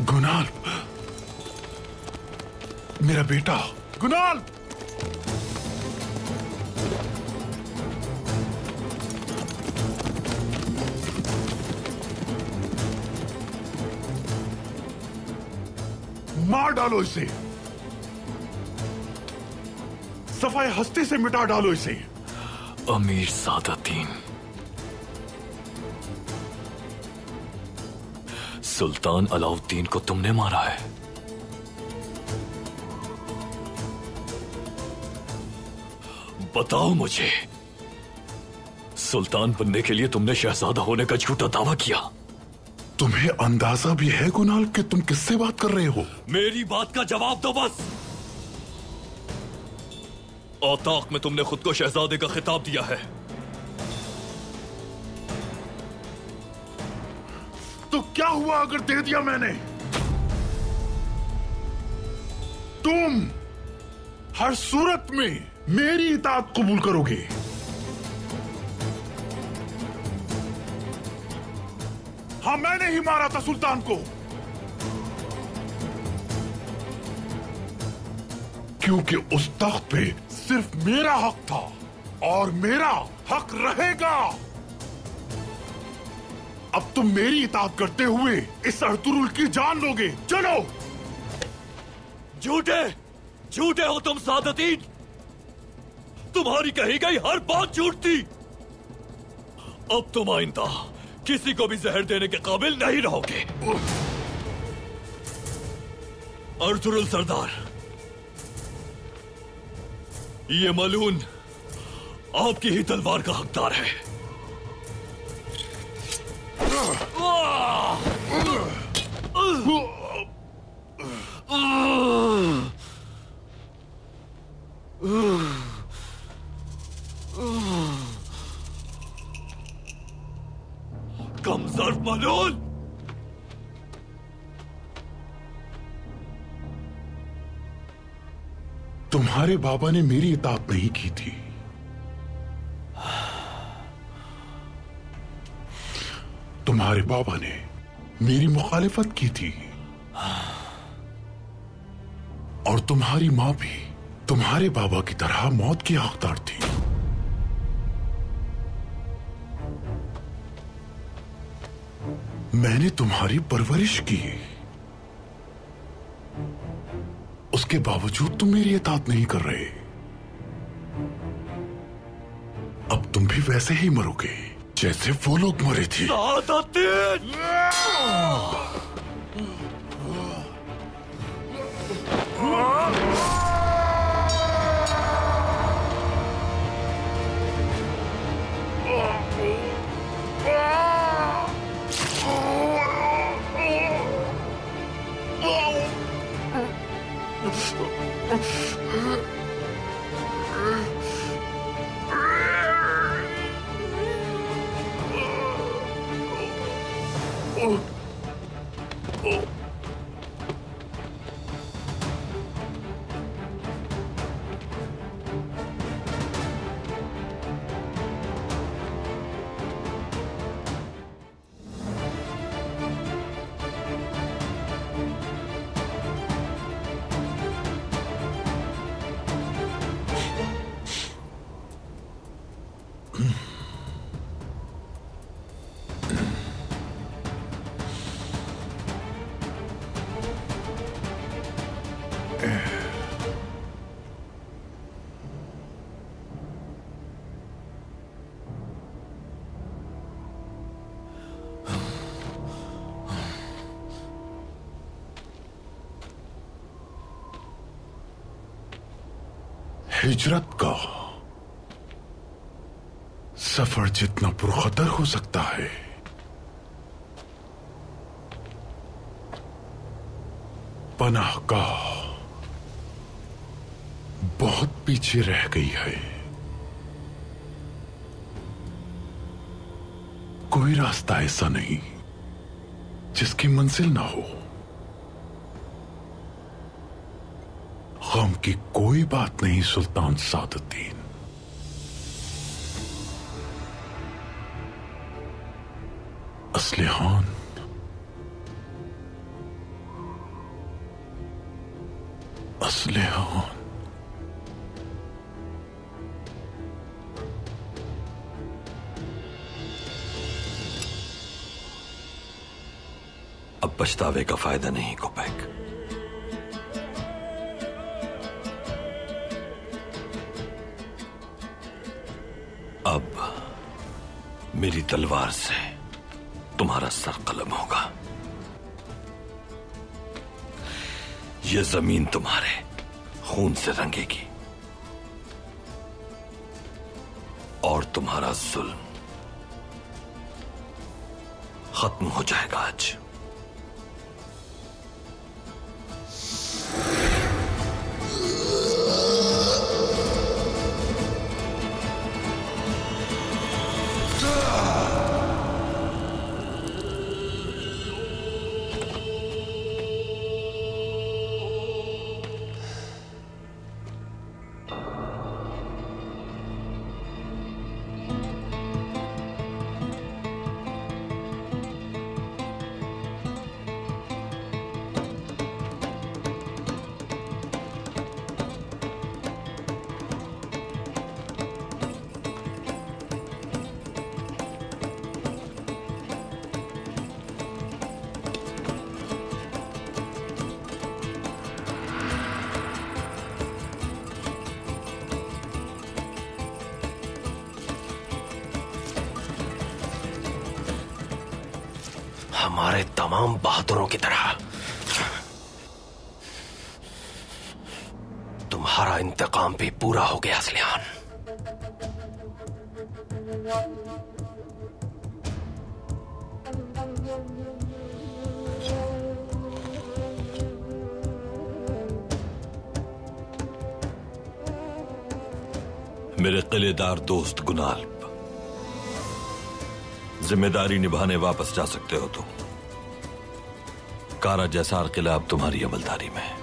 गुनाल्ब, मेरा बेटा गुनाल्ब। मार डालो इसे, सफाई हस्ती से मिटा डालो इसे। अमीर सादतीन, सुल्तान अलाउद्दीन को तुमने मारा है। बताओ मुझे, सुल्तान बनने के लिए तुमने शहजादा होने का झूठा दावा किया। तुम्हें अंदाजा भी है गुनाल्ब कि तुम किससे बात कर रहे हो? मेरी बात का जवाब दो बस। औताक में तुमने खुद को शहजादे का खिताब दिया है, तो क्या हुआ अगर दे दिया मैंने? तुम हर सूरत में मेरी इताअत कबूल करोगे। हाँ, मैंने ही मारा था सुल्तान को, क्योंकि उस तख्त पे सिर्फ मेरा हक था और मेरा हक रहेगा। अब तुम मेरी इताअत करते हुए इस अर्तुरुल की जान लोगे। चलो। झूठे झूठे हो तुम सादतीन, तुम्हारी कही गई हर बात झूठ थी। अब तुम आइंदा किसी को भी जहर देने के काबिल नहीं रहोगे। अर्तुरुल सरदार, ये मलून आपकी ही तलवार का हकदार है। कमजोर मलून, तुम्हारे बाबा ने मेरी इताअत नहीं की थी। तुम्हारे बाबा ने मेरी मुखालिफत की थी, और तुम्हारी मां भी तुम्हारे बाबा की तरह मौत की हकदार थी। मैंने तुम्हारी परवरिश की, उसके बावजूद तुम मेरी इताअत नहीं कर रहे। अब तुम भी वैसे ही मरोगे जैसे वो लोग मरे थे। सादतीन! हिजरत का सफर जितना पुरखतर हो सकता है, पनाह का बहुत पीछे रह गई है। कोई रास्ता ऐसा नहीं जिसकी मंजिल ना हो। गम की कोई बात नहीं सुल्तान सादुद्दीन। असलिहान असलिहान अब पछतावे का फायदा नहीं कोपैक। अब मेरी तलवार से तुम्हारा सर कलम होगा। यह जमीन तुम्हारे खून से रंगेगी और तुम्हारा जुल्म खत्म हो जाएगा आज। हमारे तमाम बहादुरों की तरह तुम्हारा इंतकाम भी पूरा हो गया असलिहान। मेरे किलेदार दोस्त गुनाल्ब, जिम्मेदारी निभाने वापस जा सकते हो तुम। कारा जैसार किला अब तुम्हारी अमलदारी में है।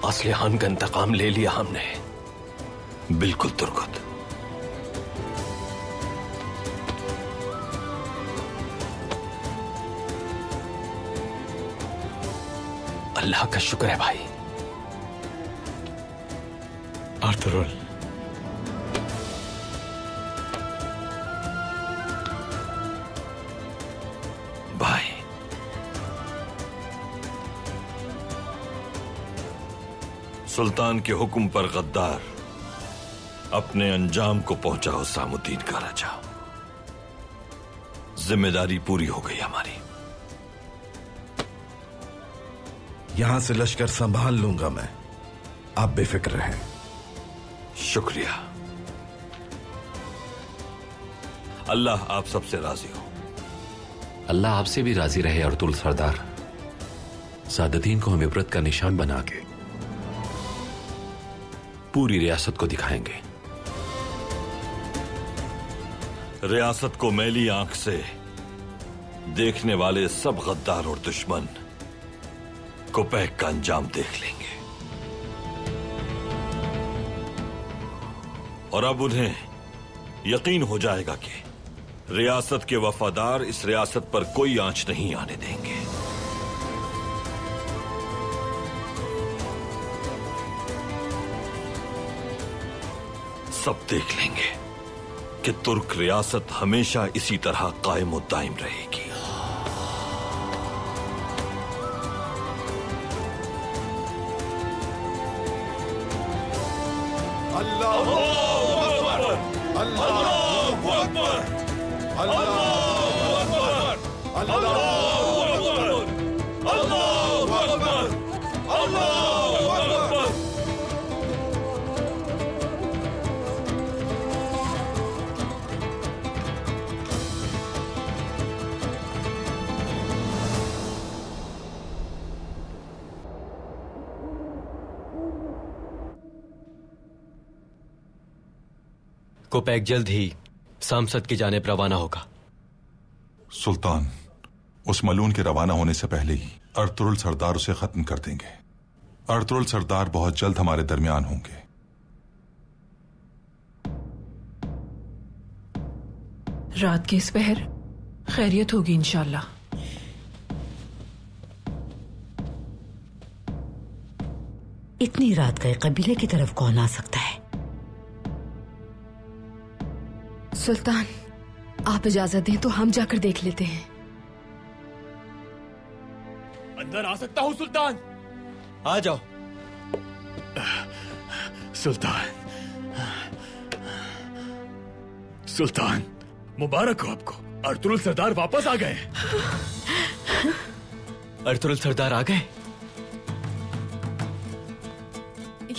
असलिहान का इंतकाम ले लिया हमने। बिल्कुल तुर्गत। अल्लाह का शुक्र है भाई। आर्थुरुल, भाई सुल्तान के हुक्म पर गद्दार अपने अंजाम को पहुंचा हुसामुद्दीन का राजा। जिम्मेदारी पूरी हो गई हमारी। यहां से लश्कर संभाल लूंगा मैं, आप बेफिक्र रहें। शुक्रिया। अल्लाह आप सबसे राजी हो। अल्लाह आपसे भी राजी रहे अर्तुल सरदार। सादतीन को हम इबरत का निशान बना के पूरी रियासत को दिखाएंगे। रियासत को मैली आंख से देखने वाले सब गद्दार और दुश्मन कोपैक का अंजाम देख लेंगे और अब उन्हें यकीन हो जाएगा कि रियासत के वफादार इस रियासत पर कोई आंच नहीं आने देंगे। सब देख लेंगे कि तुर्क रियासत हमेशा इसी तरह कायम और दायम रहेगी। अल्लाहू अकबर, अल्लाहू अकबर, अल्लाहू अकबर, अल्लाहू अकबर, अल्लाहू अकबर, अल्लाहू अकबर। कोपैक जल्द ही सांसद की जानिब रवाना होगा। सुल्तान, उस मलून के रवाना होने से पहले ही अर्तुरुल सरदार उसे खत्म कर देंगे। अर्तुरुल सरदार बहुत जल्द हमारे दरमियान होंगे। रात के इस पहर खैरियत होगी इंशाल्लाह। इतनी रात गए कबीले की तरफ कौन आ सकता है? सुल्तान, आप इजाजत दें तो हम जाकर देख लेते हैं। अंदर आ सकता हूं सुल्तान? आ जाओ। सुल्तान, सुल्तान मुबारक हो आपको, अर्तुरुल सरदार वापस आ गए। अर्तुरुल सरदार आ गए?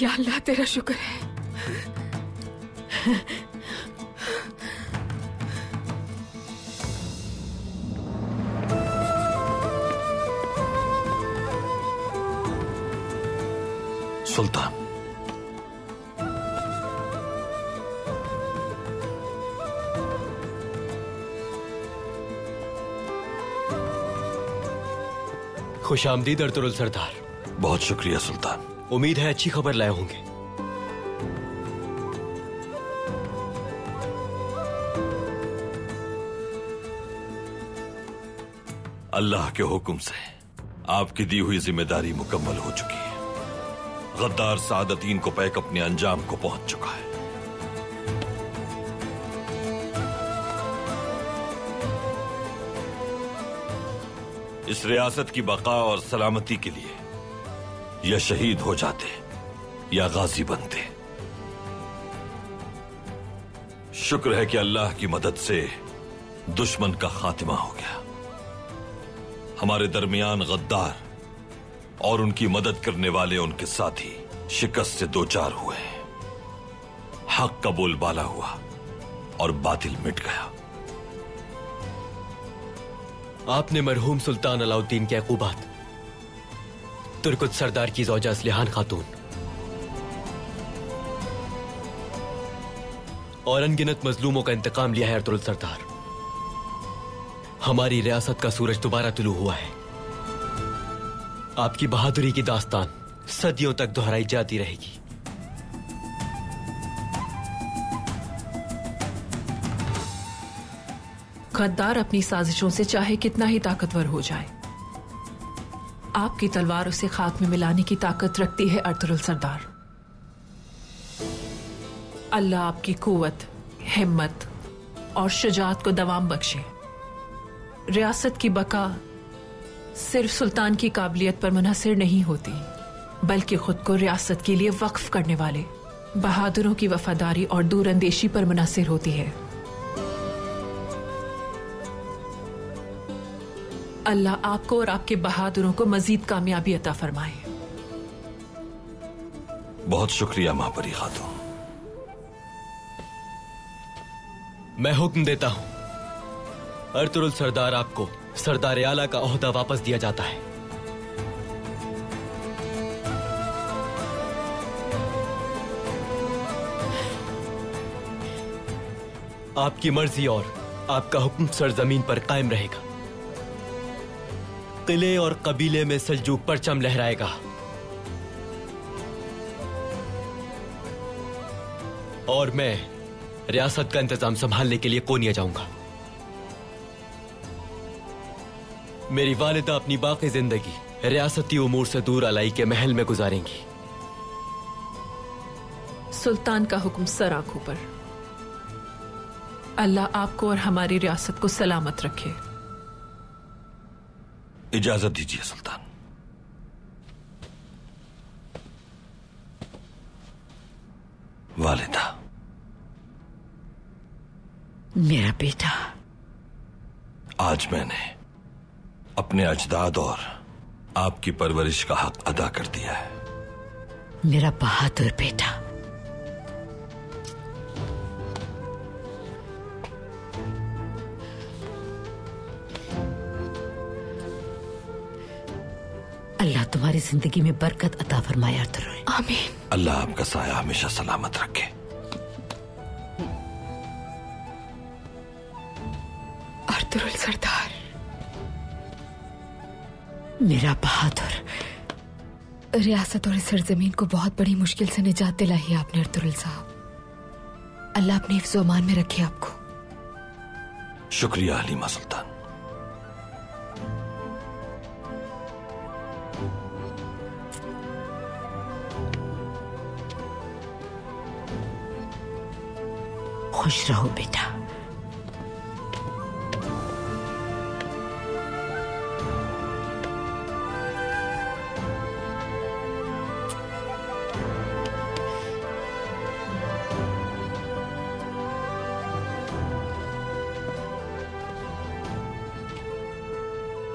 या अल्लाह तेरा शुक्र है। सुल्तान, खुशामदीद अर्तुरुल सरदार। बहुत शुक्रिया सुल्तान। उम्मीद है अच्छी खबर लाए होंगे। अल्लाह के हुक्म से आपकी दी हुई जिम्मेदारी मुकम्मल हो चुकी है। गद्दार सादतीन कोपैक अपने अंजाम को पहुंच चुका है। इस रियासत की बका और सलामती के लिए या शहीद हो जाते या गाजी बनते। शुक्र है कि अल्लाह की मदद से दुश्मन का खात्मा हो गया। हमारे दरमियान गद्दार और उनकी मदद करने वाले उनके साथी शिकस्त से दो चार हुए। हक का बोलबाला हुआ और बातिल मिट गया। आपने मरहूम सुल्तान अलाउद्दीन के अकूबात, तुर्कुत सरदार की ज़ौजा असलिहान खातून और अनगिनत मजलूमों का इंतकाम लिया है अर्तुरुल सरदार। हमारी रियासत का सूरज दोबारा तुलू हुआ है। आपकी बहादुरी की दास्तान सदियों तक दोहराई जाती रहेगी। गद्दार अपनी साजिशों से चाहे कितना ही ताकतवर हो जाए, आपकी तलवार उसे खाक में मिलाने की ताकत रखती है अर्तुरुल सरदार। अल्लाह आपकी कुव्वत, हिम्मत और शुजाअत को दवाम बख्शे। रियासत की बका सिर्फ सुल्तान की काबिलियत पर मुनहसर नहीं होती, बल्कि खुद को रियासत के लिए वक्फ करने वाले बहादुरों की वफादारी और दूरअंदेशी पर मुनहसर होती है। अल्लाह आपको और आपके बहादुरों को मजीद कामयाबी अता फरमाए। बहुत शुक्रिया महापरी खातून। मैं हुक्म देता हूं, अर्तुरुल सरदार आपको सरदार आला का ओहदा वापस दिया जाता है। आपकी मर्जी और आपका हुक्म सरजमीन पर कायम रहेगा। किले और कबीले में सल्जूक परचम लहराएगा और मैं रियासत का इंतजाम संभालने के लिए कोनिया जाऊंगा। मेरी वालिदा अपनी बाकी जिंदगी रियासती उमूर से दूर अलाई के महल में गुजारेंगी। सुल्तान का हुक्म सर आंखों पर। अल्लाह आपको और हमारी रियासत को सलामत रखे। इजाजत दीजिए सुल्तान। वालिदा। मेरा बेटा, आज मैंने अपने अजदाद और आपकी परवरिश का हक अदा कर दिया है। मेरा बहादुर बेटा। अल्लाह तुम्हारी जिंदगी में बरकत अता फरमाए अर्तुरुल। आमीन। अल्लाह आपका साया हमेशा सलामत रखे। अर्तुरुल सरदार। मेरा बहादुर। रियासत और इस सरजमीन को बहुत बड़ी मुश्किल से निजात दिलाई है आपने अर्तुरुल साहब। अल्लाह अपने हिफ्ज़ व अमान में रखे आपको। शुक्रिया हलीमा सुल्तान। खुश रहो बेटा।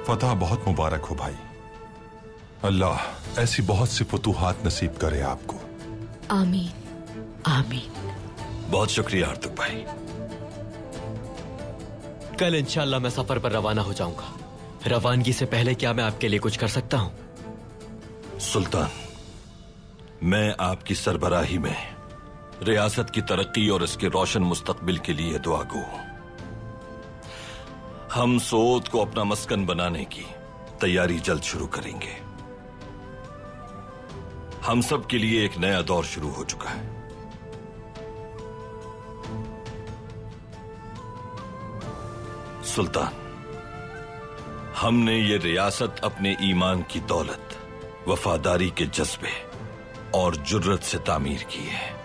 फतह बहुत मुबारक हो भाई। अल्लाह ऐसी बहुत सी फतूहात नसीब करे आपको। आमीन। आमीन। बहुत शुक्रिया अर्तुग भाई। कल इंशाल्लाह मैं सफर पर रवाना हो जाऊंगा। रवानगी से पहले क्या मैं आपके लिए कुछ कर सकता हूं? सुल्तान, मैं आपकी सरबराही में रियासत की तरक्की और इसके रोशन मुस्तकबिल के लिए दुआगो हूं। हम सोद को अपना मस्कन बनाने की तैयारी जल्द शुरू करेंगे। हम सब के लिए एक नया दौर शुरू हो चुका है। सुल्तान, हमने ये रियासत अपने ईमान की दौलत, वफादारी के जज्बे और जुर्रत से तामीर की है।